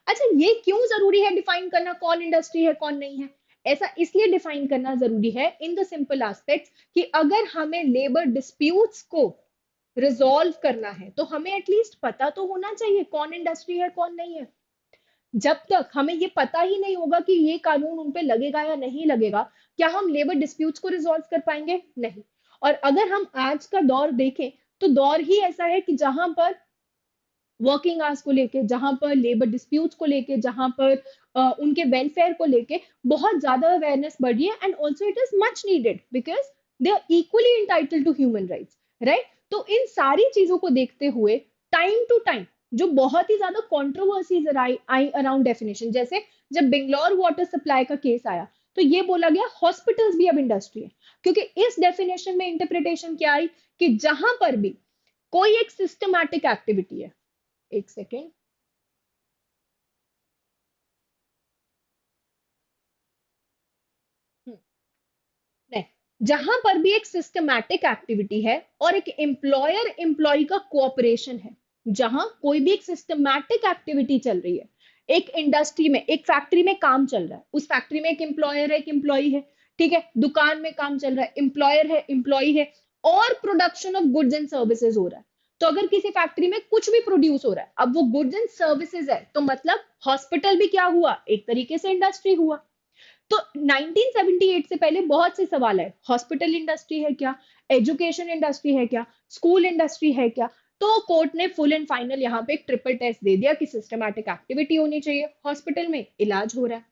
अच्छा, ये क्यों जरूरी है डिफाइन करना कौन इंडस्ट्री है कौन नहीं है? ऐसा इसलिए डिफाइन करना जरूरी है इन द सिंपल एस्पेक्ट्स कि अगर हमें लेबर डिस्प्यूट्स को रिजॉल्व करना है तो हमें एटलीस्ट पता तो होना चाहिए कौन इंडस्ट्री है कौन नहीं है। जब तक हमें ये पता ही नहीं होगा कि ये कानून उन पे लगेगा या नहीं लगेगा, क्या हम लेबर डिस्प्यूट्स को रिजॉल्व कर पाएंगे? नहीं। और अगर हम आज का दौर देखें तो दौर ही ऐसा है कि जहां पर वर्किंग आवर्स को लेके, जहां पर लेबर डिस्प्यूट्स को लेके, जहां पर उनके वेलफेयर को लेके बहुत ज्यादा अवेयरनेस बढ़ रही है, and also it is much needed because they are equally entitled to human rights, right? तो इन सारी चीजों को देखते हुए टाइम टू टाइम जो बहुत ही ज्यादा कॉन्ट्रोवर्सीज आई अराउंड डेफिनेशन, जैसे जब बेंगलोर वाटर सप्लाई का केस आया तो ये बोला गया हॉस्पिटल्स भी अब इंडस्ट्री है, क्योंकि इस डेफिनेशन में इंटरप्रिटेशन क्या आई कि जहां पर भी कोई एक सिस्टमैटिक एक्टिविटी है, एक सेकेंड, नहीं, जहां पर भी एक सिस्टमैटिक एक्टिविटी है और एक एम्प्लॉयर एम्प्लॉय का कोऑपरेशन है, जहां कोई भी एक सिस्टमैटिक एक्टिविटी चल रही है, एक इंडस्ट्री में, एक फैक्ट्री में काम चल रहा है, उस फैक्ट्री में एक एम्प्लॉयर है एक एम्प्लॉय है, ठीक है, दुकान में काम चल रहा है, एम्प्लॉयर है एम्प्लॉय है, और production of goods and services हो रहा है। तो अगर किसी फैक्ट्री में कुछ भी प्रोड्यूस हो रहा है, अब वो गुड्स एंड सर्विसेज है, तो मतलब हॉस्पिटल भी क्या हुआ, एक तरीके से इंडस्ट्री हुआ। तो 1978 से पहले बहुत से सवाल है, हॉस्पिटल इंडस्ट्री है क्या, एजुकेशन इंडस्ट्री है क्या, स्कूल इंडस्ट्री है क्या? तो कोर्ट ने फुल एंड फाइनल यहाँ पे एक ट्रिपल टेस्ट दे दिया कि सिस्टमैटिक एक्टिविटी होनी चाहिए, हॉस्पिटल में इलाज हो रहा है,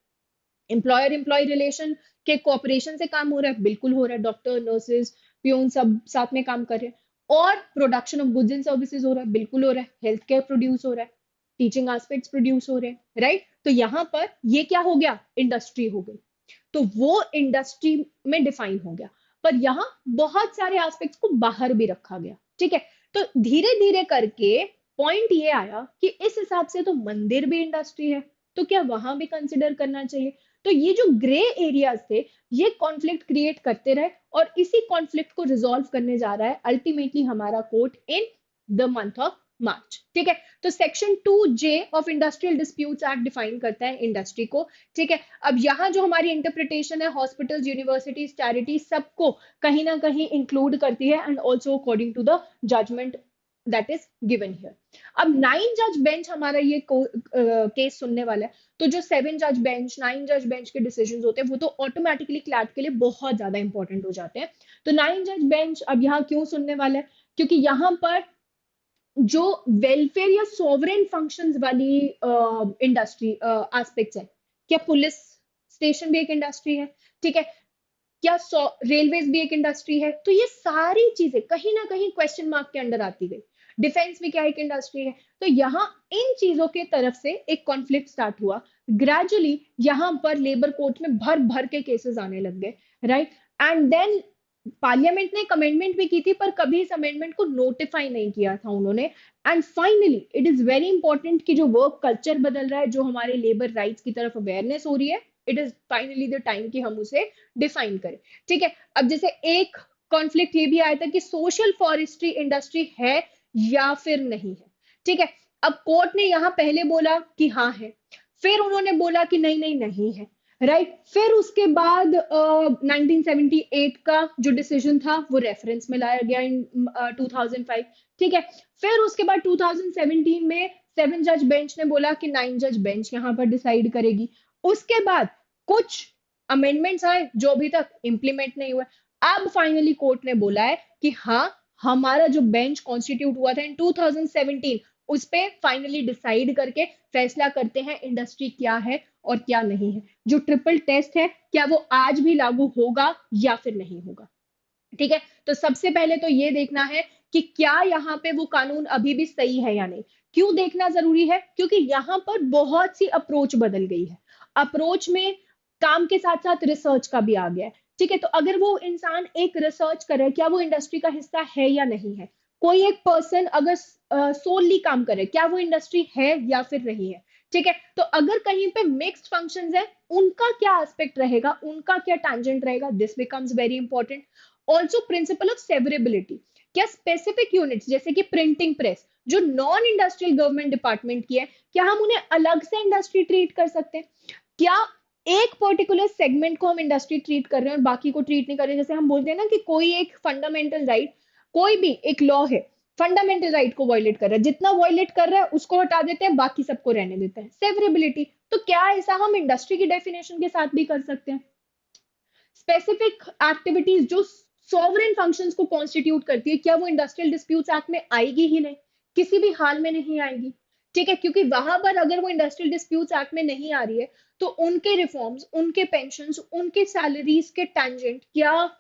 एम्प्लॉयर एम्प्लॉय रिलेशन के कोऑपरेशन से काम हो रहा है, बिल्कुल हो रहा है, डॉक्टर नर्सेज प्यून सब साथ में काम कर रहे हैं, और production of goods and services हो रहा है, बिल्कुल हो रहा है, हेल्थ केयर प्रोड्यूस हो रहा है, टीचिंग एस्पेक्ट्स प्रोड्यूस हो रहे हैं, राइट? तो यहाँ पर ये क्या हो गया, इंडस्ट्री हो गई, तो वो इंडस्ट्री में डिफाइन हो गया। पर यहाँ बहुत सारे एस्पेक्ट्स को बाहर भी रखा गया, ठीक है? तो धीरे धीरे करके पॉइंट ये आया कि इस हिसाब से तो मंदिर भी इंडस्ट्री है, तो क्या वहां भी कंसिडर करना चाहिए? तो ये जो ग्रे एरियाज थे ये कॉन्फ्लिक्ट क्रिएट करते रहे, और इसी कॉन्फ्लिक्ट को रिजॉल्व करने जा रहा है अल्टीमेटली हमारा court in the month of March. ठीक है, तो section 2J of industrial disputes act define करता है इंडस्ट्री को। ठीक है, अब यहाँ जो हमारी इंटरप्रिटेशन है हॉस्पिटल्स, यूनिवर्सिटीज, चैरिटी सबको कहीं ना कहीं इंक्लूड करती है, and also according to the judgment that is given here. अब 9 जज बेंच हमारा ये केस सुनने वाला है, तो जो 7 जज बेंच, 9 जज बेंच के डिसीजन होते हैं वो तो ऑटोमेटिकली क्लैट के लिए बहुत ज्यादा इंपॉर्टेंट हो जाते हैं। तो 9 जज बेंच अब यहाँ क्यों सुनने वाला है, क्योंकि यहाँ पर जो वेलफेयर या सॉवरेन फंक्शंस वाली इंडस्ट्री एस्पेक्ट्स है, क्या पुलिस स्टेशन भी एक इंडस्ट्री है? ठीक है, क्या रेलवेज भी एक इंडस्ट्री है? तो ये सारी चीजें कहीं ना कहीं क्वेश्चन मार्क के अंडर आती गई। डिफेंस भी क्या एक इंडस्ट्री है? तो यहाँ इन चीजों के तरफ से एक कॉन्फ्लिक्ट स्टार्ट हुआ। ग्रेजुअली यहाँ पर लेबर कोर्ट में भर भर के केसेस आने लग गए, राइट। एंड देन पार्लियामेंट ने एक अमेंडमेंट भी की थी, पर कभी इस अमेंडमेंट को नोटिफाई नहीं किया था उन्होंने। And finally it is very important कि जो वर्क कल्चर बदल रहा है, जो हमारे लेबर राइट्स की तरफ अवेयरनेस हो रही है, it is finally the time कि हम उसे डिफाइन करें। ठीक है, अब जैसे एक कॉन्फ्लिक्ट ये भी आया था कि सोशल फॉरेस्ट्री इंडस्ट्री है या फिर नहीं है। ठीक है, अब कोर्ट ने यहां पहले बोला कि हाँ है, फिर उन्होंने बोला कि नहीं नहीं नहीं है, राइट। फिर उसके बाद 1978 का जो डिसीजन था वो रेफरेंस में लाया गया इन 2005। ठीक है, फिर उसके बाद 2017 में 7 जज बेंच ने बोला कि 9 जज बेंच यहाँ पर डिसाइड करेगी। उसके बाद कुछ अमेंडमेंट्स आए जो अभी तक इम्प्लीमेंट नहीं हुए। अब फाइनली कोर्ट ने बोला है कि हाँ, हमारा जो बेंच कॉन्स्टिट्यूट हुआ था इन 2017, उस पे फाइनली डिसाइड करके फैसला करते हैं इंडस्ट्री क्या है और क्या नहीं है। जो ट्रिपल टेस्ट है, क्या वो आज भी लागू होगा या फिर नहीं होगा? ठीक है, तो सबसे पहले तो ये देखना है कि क्या यहाँ पे वो कानून अभी भी सही है या नहीं। क्यों देखना जरूरी है? क्योंकि यहाँ पर बहुत सी अप्रोच बदल गई है। अप्रोच में काम के साथ साथ रिसर्च का भी आ गया है। ठीक है, तो अगर वो इंसान एक रिसर्च करे, क्या वो इंडस्ट्री का हिस्सा है या नहीं है? कोई एक पर्सन अगर सोलली काम करे, क्या वो इंडस्ट्री है या फिर नहीं है? ठीक है, तो अगर कहीं पे मिक्स्ड फंक्शंस है, उनका क्या एस्पेक्ट रहेगा, उनका क्या टैंजेंट रहेगा, this becomes very important. Also principle of severability, क्या स्पेसिफिक यूनिट्स जैसे कि प्रिंटिंग प्रेस जो नॉन इंडस्ट्रियल गवर्नमेंट डिपार्टमेंट की है, क्या हम उन्हें अलग से इंडस्ट्री ट्रीट कर सकते हैं? क्या एक पर्टिकुलर सेगमेंट को हम इंडस्ट्री ट्रीट कर रहे हैं और बाकी को ट्रीट नहीं कर रहे? जैसे हम बोलते हैं ना कि कोई एक फंडामेंटल राइट, कोई भी एक लॉ है, फंडामेंटल राइट को वायलेट कर रहा है, जितना वायलेट कर रहा है उसको हटा देते हैं, बाकी सबको रहने देते हैं, सेवरेबिलिटी। तो क्या ऐसा हम इंडस्ट्री की डेफिनेशन के साथ भी कर सकते हैं? स्पेसिफिक एक्टिविटीज जो सॉवरेन फंक्शंस को कॉन्स्टिट्यूट करती है, क्या वो इंडस्ट्रियल डिस्प्यूट्स एक्ट में आएगी ही नहीं? किसी भी हाल में नहीं आएगी। ठीक है, क्योंकि वहां पर अगर वो इंडस्ट्रियल डिस्प्यूट्स एक्ट में नहीं आ रही है, तो उनके रिफॉर्म्स, उनके पेंशंस, उनके सैलरीज के टेंजेंट क्या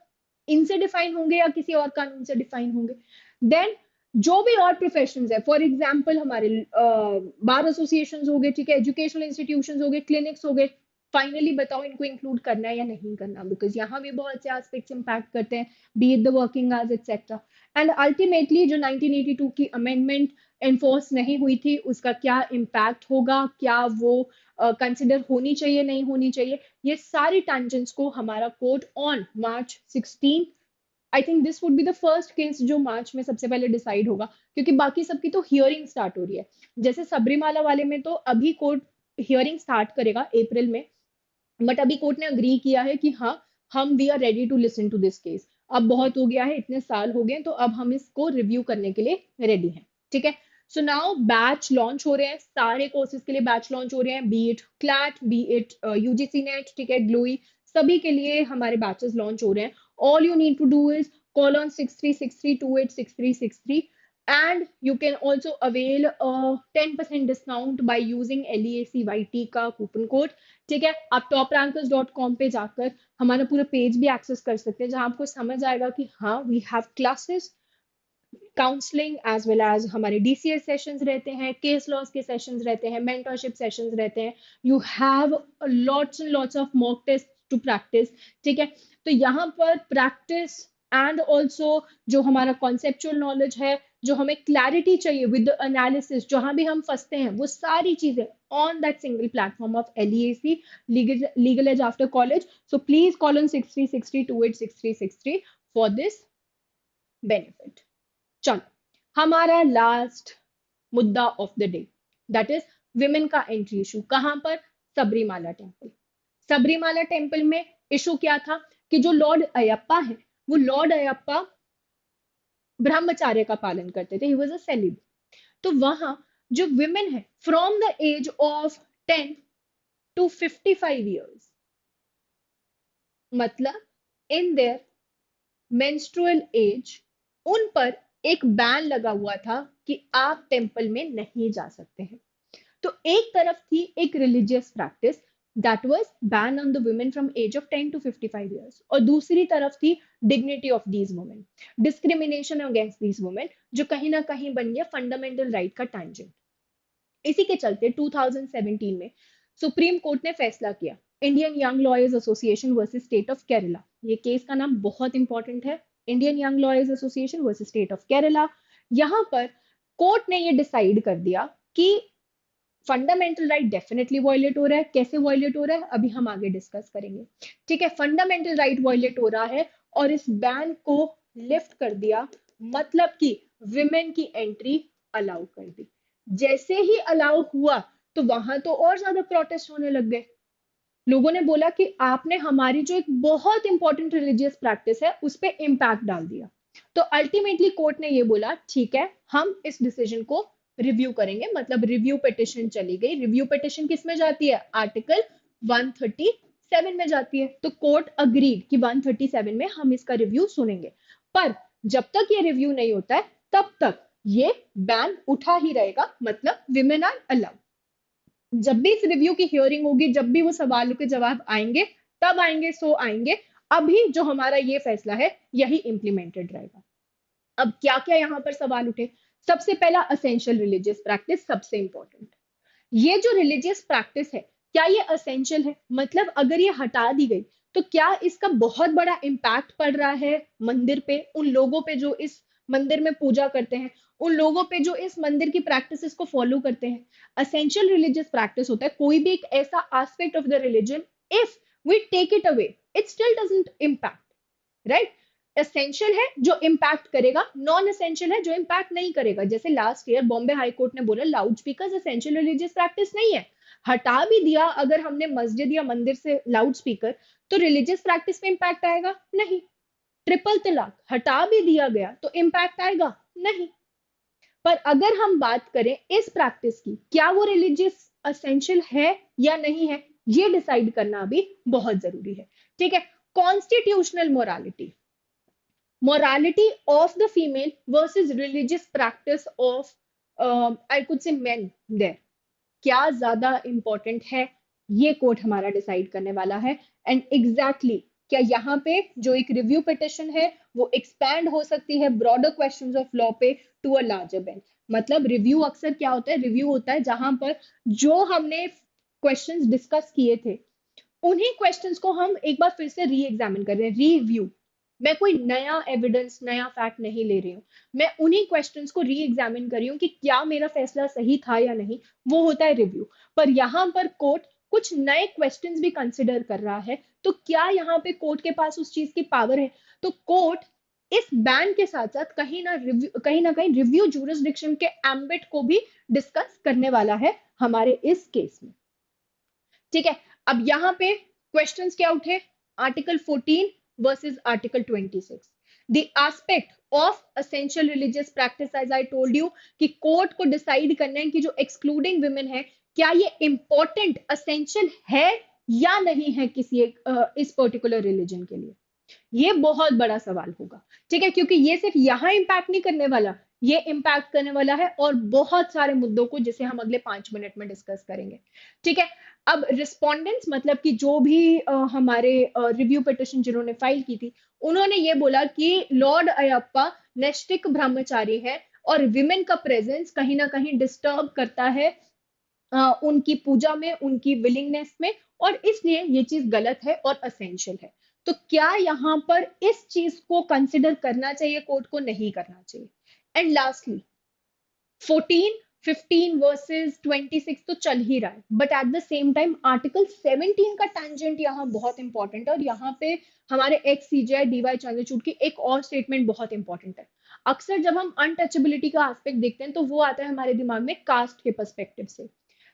इनसे डिफाइन होंगे या किसी और कानून से डिफाइन होंगे? देन जो भी और प्रोफेशन है, फॉर एग्जाम्पल हमारे बार एसोसिएशन हो गए, ठीक है, एजुकेशनल इंस्टीट्यूशन हो गए, क्लिनिक्स हो गए, फाइनली बताओ इनको इंक्लूड करना है या नहीं करना, बिकॉज यहाँ भी बहुत से एस्पेक्ट्स इंपैक्ट करते हैं, be it the working hours etcetera. And ultimately जो 1982 की अमेंडमेंट एनफोर्स नहीं हुई थी, उसका क्या इम्पैक्ट होगा, क्या वो कंसिडर होनी चाहिए नहीं होनी चाहिए, ये सारी टेंजेंट्स को हमारा court on March 16, I think this would be the first case जो मार्च में सबसे पहले डिसाइड होगा, क्योंकि बाकी सबकी तो हियरिंग स्टार्ट हो रही है। जैसे सबरीमाला वाले में तो अभी कोर्ट हियरिंग स्टार्ट करेगा अप्रैल में, बट अभी कोर्ट ने अग्री किया है कि हाँ, हम we are ready to listen to this case. अब बहुत हो गया है, इतने साल हो गए, तो अब हम इसको रिव्यू करने के लिए रेडी हैं। ठीक है, सो नाउ बैच लॉन्च हो रहे हैं, सारे कोर्सेज के लिए बैच लॉन्च हो रहे हैं, be it CLAT, B it UGC net, ठीक है, ग्लोई, सभी के लिए हमारे बैचेस लॉन्च हो रहे हैं। All you need to do is call on 6363286363, and you can also avail a 10% discount by using LEACYT का कूपन कोड। ठीक है, आप toprankers.com पे जाकर हमारा पूरा पेज भी एक्सेस कर सकते हैं, जहां आपको समझ आएगा कि हाँ, we have classes, counselling as well as हमारे DCS सेशंस रहते हैं, केस लॉस के सेशंस रहते हैं, मेंटरशिप सेशंस रहते हैं, you have lots and lots of mock test to practise. ठीक है, तो यहाँ पर प्रैक्टिस एंड ऑल्सो जो हमारा कॉन्सेप्चुअल नॉलेज है, जो हमें क्लैरिटी चाहिए विद एनालिसिस, जहां भी हम फंसते हैं, वो सारी चीजें on that single platform of LEAC, legal edge after college. So please call on 6363286363 for this benefit. चलो, हमारा लास्ट मुद्दा of the day, that is women का एंट्री इशू। कहां पर? सबरीमाला टेम्पल। सबरीमाला टेम्पल में इशू क्या था कि जो लॉर्ड अयप्पा है, वो लॉर्ड अयप्पा ब्रह्मचार्य का पालन करते थे, ही वाज अ सेलिब। तो वहां जो विमेन है from the age of 10 to 55 years, मतलब इन देयर मेंस्ट्रुअल एज, उन पर एक बैन लगा हुआ था कि आप टेम्पल में नहीं जा सकते हैं। तो एक तरफ थी एक religious practice, that was ban on the women from age of 10 to 55 years, और दूसरी तरफ थी dignity of these women, discrimination against these women, जो कहीं ना कहीं बन गया फंडामेंटल राइट का टैंजेंट। इसी के चलते 2017 में सुप्रीम कोर्ट ने फैसला किया, Indian young lawyers association versus state of Kerala. ये केस का नाम बहुत इंपॉर्टेंट है, Indian young lawyers association versus state of Kerala. यहां पर कोर्ट ने ये डिसाइड कर दिया कि फंडामेंटल राइट डेफिनेटली वायलेट हो रहा है। कैसे वायलेट हो रहा है अभी हम आगे डिस्कस करेंगे। ठीक है, फंडामेंटल राइट वायलेट हो रहा है और इस बैन को लिफ्ट कर दिया, मतलब कि विमेन की एंट्री अलाउ कर दी। जैसे ही अलाउ हुआ तो वहां तो और ज्यादा प्रोटेस्ट होने लग गए। लोगों ने बोला कि आपने हमारी जो एक बहुत इंपॉर्टेंट रिलीजियस प्रैक्टिस है उस पर इम्पैक्ट डाल दिया। तो अल्टीमेटली कोर्ट ने ये बोला ठीक है, हम इस डिसीजन को रिव्यू करेंगे, मतलब रिव्यू पिटिशन चली गई। रिव्यू पिटिशन किस में जाती है, आर्टिकल 137 में जाती है। तो कोर्ट अग्रीड कि 137 में हम इसका रिव्यू सुनेंगे, पर जब तक ये रिव्यू नहीं होता है तब तक ये बैन उठा ही रहेगा, मतलब विमेन आर अलाउड। जब भी इस रिव्यू की हियरिंग होगी, जब भी वो सवालों के जवाब आएंगे, तब आएंगे सो आएंगे। अभी जो हमारा ये फैसला है यही इंप्लीमेंटेड रहेगा। अब क्या क्या यहाँ पर सवाल उठे। सबसे पहला, असेंशियल रिलीजियस प्रैक्टिस, सबसे इंपॉर्टेंट। ये जो रिलीजियस प्रैक्टिस है, क्या ये असेंशियल है, मतलब अगर ये हटा दी गई तो क्या इसका बहुत बड़ा इम्पैक्ट पड़ रहा है मंदिर पे, उन लोगों पे जो इस मंदिर में पूजा करते हैं, उन लोगों पे जो इस मंदिर की प्रैक्टिसेस को फॉलो करते हैं। असेंशियल रिलीजियस प्रैक्टिस होता है कोई भी एक ऐसा aspect of the religion, if we take it away it still doesn't impact, right. Essential है जो इम्पैक्ट करेगा, नॉन एसेंशियल है जो इम्पैक्ट नहीं करेगा। जैसे last year Bombay high court ने बोला loud speaker essential religious practice नहीं है। हटा भी दिया अगर हमने मस्जिद या मंदिर से लाउड स्पीकर, तो रिलीजियस प्रैक्टिस पे इम्पैक्ट आएगा नहीं। ट्रिपल तलाक हटा भी दिया गया तो इम्पैक्ट आएगा नहीं। पर अगर हम बात करें इस प्रैक्टिस की, क्या वो रिलीजियस असेंशियल है या नहीं है, ये डिसाइड करना भी बहुत जरूरी है। ठीक है, constitutional morality, morality of the female versus religious practice of I could say men there, क्या ज्यादा इंपॉर्टेंट है, ये कोर्ट हमारा डिसाइड करने वाला है। एंड एग्जैक्टली क्या यहाँ पे जो एक रिव्यू पिटिशन है वो एक्सपैंड हो सकती है ब्रॉडर क्वेश्चंस ऑफ लॉ पे टू अ लार्जर बेंच। मतलब रिव्यू अक्सर क्या होता है, रिव्यू होता है जहां पर जो हमने क्वेश्चंस डिस्कस किए थे उन्हीं क्वेश्चंस को हम एक बार फिर से री एग्जामिन कर रहे हैं, रिव्यू। मैं कोई नया एविडेंस नया फैक्ट नहीं ले रही हूँ, मैं उन्हीं क्वेश्चंस को री एग्जामिन कर रही हूँ कि क्या मेरा फैसला सही था या नहीं, वो होता है रिव्यू। पर यहाँ पर कोर्ट कुछ नए क्वेश्चंस भी कंसिडर कर रहा है, तो क्या यहाँ पे कोर्ट के पास उस चीज की पावर है। तो कोर्ट इस बैन के साथ साथ कहीं ना कहीं रिव्यू जूरिसडिक्शन के एम्बिट को भी डिस्कस करने वाला है हमारे इस केस में। ठीक है, अब यहाँ पे क्वेश्चंस क्या उठे, article 14 versus article 26, the aspect of essential religious practice. As I told you कि कोर्ट को डिसाइड करना है कि जो एक्सक्लूडिंग विमेन है क्या ये इंपॉर्टेंट असेंशियल है या नहीं है किसी एक इस पर्टिकुलर रिलीजन के लिए। ये बहुत बड़ा सवाल होगा। ठीक है, क्योंकि ये सिर्फ यहाँ इम्पैक्ट नहीं करने वाला, ये इम्पैक्ट करने वाला है और बहुत सारे मुद्दों को, जिसे हम अगले 5 मिनट में डिस्कस करेंगे। ठीक है, अब रिस्पोंडेंट्स मतलब कि जो भी हमारे रिव्यू पिटिशन जिन्होंने फाइल की थी, उन्होंने ये बोला कि लॉर्ड अयप्पा नैष्टिक ब्रह्मचारी है और विमेन का प्रेजेंस कहीं ना कहीं डिस्टर्ब करता है उनकी पूजा में, उनकी विलिंगनेस में, और इसलिए ये चीज गलत है और असेंशियल है। तो क्या यहाँ पर इस चीज को कंसिडर करना चाहिए कोर्ट को, नहीं करना चाहिए। एंड लास्टली 14 15 वर्सेस 26 तो चल ही रहा है, but at the same time article 17 का टेंजेंट यहाँ बहुत इंपॉर्टेंट है। और यहाँ पे हमारे एक्स सीजेआई डीवाई चंद्रचूड़ की एक और स्टेटमेंट बहुत इंपॉर्टेंट है। अक्सर जब हम अनटचेबिलिटी का एस्पेक्ट देखते हैं तो वो आता है हमारे दिमाग में कास्ट के पर्सपेक्टिव से,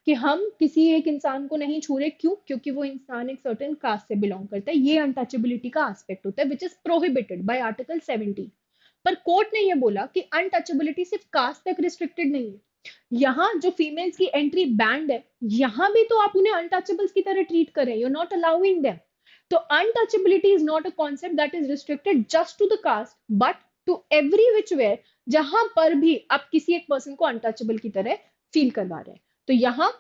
कि हम किसी एक इंसान को नहीं छू रहे, क्यों, क्योंकि वो इंसान एक सर्टेन कास्ट से बिलोंग करता है। ये अनटचेबिलिटी का एस्पेक्ट होता है which is prohibited by article 17। पर कोर्ट ने ये बोला कि अनटचेबिलिटी सिर्फ कास्ट तक रिस्ट्रिक्टेड नहीं है, यहाँ जो फीमेल्स की एंट्री बैंड है, यहाँ भी तो आप उन्हें अनटचेबल्स की तरह ट्रीट कर रहे हैं, यू नॉट अलाउइंग देम। तो untouchability is not a concept that is restricted just to the caste but to every which where, जहां पर भी आप किसी एक पर्सन को अनटचेबल की तरह फील करवा रहे हैं। तो यहाँ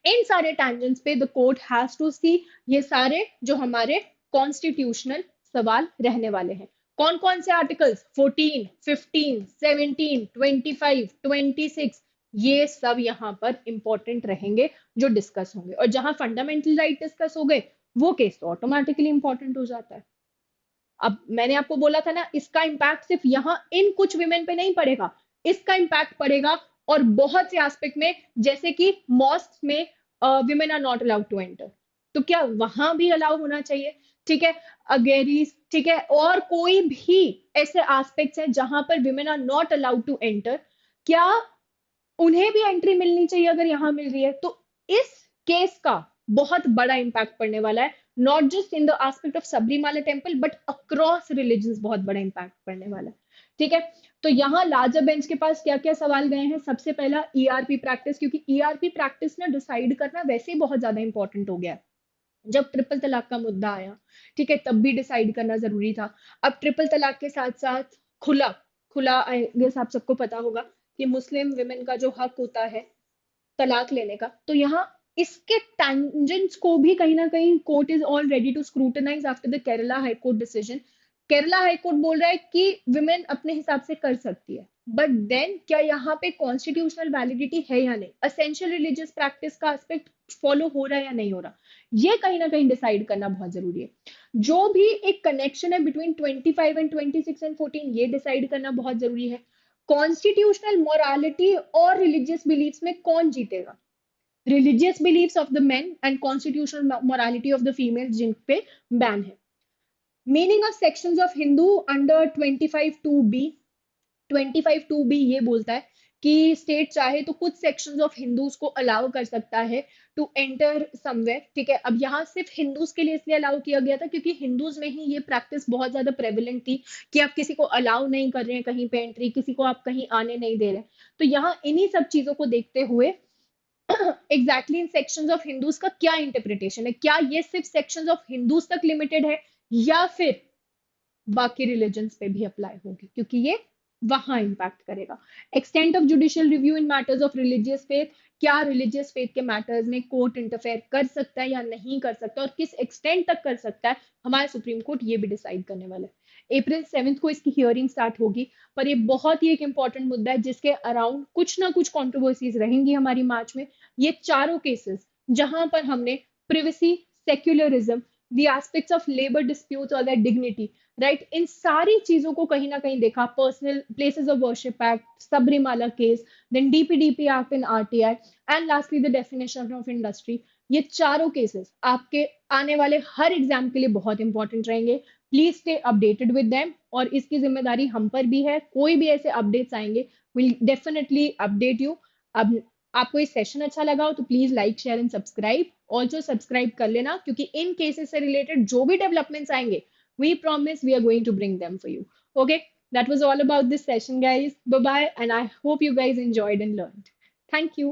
इन सारे टेंजेंट्स पे द कोर्ट हैज टू सी ये सारे जो हमारे कॉन्स्टिट्यूशनल सवाल रहने वाले हैं। कौन कौन से आर्टिकल्स? 14, 15, 17, 25, 26, ये सब यहाँ पर इंपॉर्टेंट रहेंगे जो डिस्कस होंगे। और जहां फंडामेंटल राइट डिस्कस हो गए वो केस तो ऑटोमेटिकली इंपॉर्टेंट हो जाता है। अब मैंने आपको बोला था ना, इसका इम्पैक्ट सिर्फ यहाँ इन कुछ विमेन पे नहीं पड़ेगा, इसका इम्पैक्ट पड़ेगा और बहुत से एस्पेक्ट में, जैसे कि मॉस्क में women are not allowed to enter, तो क्या वहां भी अलाउ होना चाहिए? ठीक है, अगेरीज, ठीक है, और कोई भी ऐसे एस्पेक्ट्स हैं जहां पर women are not allowed to enter, क्या उन्हें भी एंट्री मिलनी चाहिए अगर यहाँ मिल रही है? तो इस केस का बहुत बड़ा इंपैक्ट पड़ने वाला है, not just in the aspect of Sabarimala temple but across religion बहुत बड़ा इंपैक्ट पड़ने वाला है। ठीक है, तो यहाँ लार्जर बेंच के पास क्या क्या सवाल गए हैं? सबसे पहला ईआरपी प्रैक्टिस, क्योंकि ईआरपी प्रैक्टिस ना डिसाइड करना वैसे ही बहुत ज्यादा इंपॉर्टेंट हो गया है। जब ट्रिपल तलाक का मुद्दा आया, ठीक है, तब भी डिसाइड करना जरूरी था। अब ट्रिपल तलाक के साथ साथ खुला खुला आई गेस आप सबको पता होगा कि मुस्लिम विमेन का जो हक होता है तलाक लेने का, तो यहाँ इसके टेंजेंट्स को भी कहीं ना कहीं court is all ready to scrutinise after the Kerala High Court decision. Kerala High Court बोल रहा है कि विमेन अपने हिसाब से कर सकती है, बट देन क्या यहाँ पे कॉन्स्टिट्यूशनल वैलिडिटी है या नहीं, असेंशियल रिलीजियस प्रैक्टिस का एस्पेक्ट फॉलो हो रहा है या नहीं हो रहा, ये कहीं ना कहीं डिसाइड करना बहुत जरूरी है। जो भी एक कनेक्शन है बिटवीन 25 एंड 26 एंड 14, ये डिसाइड करना बहुत जरूरी है। कॉन्स्टिट्यूशनल मोरालिटी और रिलीजियस बिलीफ्स में कौन जीतेगा? Religious beliefs of the men and constitutional morality of the female जिन पे बैन है। Meaning of sections of Hindu under 25(2)(b). 25(2)(b) ये बोलता है कि स्टेट चाहे तो कुछ सेक्शंस ऑफ हिंदूज को अलाउ कर सकता है टू एंटर समवेयर। ठीक है, अब यहाँ सिर्फ हिंदूज के लिए इसलिए अलाउ किया गया था क्योंकि हिंदूज में ही ये प्रैक्टिस बहुत ज्यादा प्रेवलेंट थी कि आप किसी को अलाउ नहीं कर रहे हैं कहीं पे एंट्री, किसी को आप कहीं आने नहीं दे रहे। तो यहाँ इन्हीं सब चीजों को देखते हुए exactly in sections of Hindus का क्या इंटरप्रिटेशन है, क्या ये सिर्फ सेक्शंस ऑफ हिंदूज तक लिमिटेड है या फिर बाकी रिलीजन्स पे भी अप्लाई होगी, क्योंकि ये वहां इंपैक्ट करेगा। Extent of judicial review in matters of religious faith, क्या रिलीजियस फेथ के मैटर्स में कोर्ट इंटरफेयर कर सकता है या नहीं कर सकता और किस एक्सटेंट तक कर सकता है, हमारा सुप्रीम कोर्ट ये भी डिसाइड करने वाला है। अप्रैल 7 को इसकी हियरिंग स्टार्ट होगी, पर ये बहुत ही एक इंपॉर्टेंट मुद्दा है जिसके अराउंड कुछ ना कुछ कॉन्ट्रोवर्सीज रहेंगी हमारी मार्च में। ये चारों केसेस जहां पर हमने privacy, secularism, the aspects of labor disputes or their dignity, right, इन सारी चीजों को कहीं ना कहीं देखा। Personal places of worship act, Sabarimala case, then DPDP act in RTI, and lastly the definition of industry. ये चारों केसेस आपके आने वाले हर एग्जाम के लिए बहुत इंपॉर्टेंट रहेंगे। Please stay updated with them, और इसकी जिम्मेदारी हम पर भी है। कोई भी ऐसे अपडेट्स आएंगे विल डेफिनेटली अपडेट यू। अब आपको ये सेशन अच्छा लगा हो तो please like, share and subscribe. Also subscribe कर लेना, क्योंकि इन केसेस से रिलेटेड जो भी डेवलपमेंट्स आएंगे, we promise we are going to bring them for you. Okay, that was all about this session, guys. Bye bye, and I hope you guys enjoyed and learned. Thank you.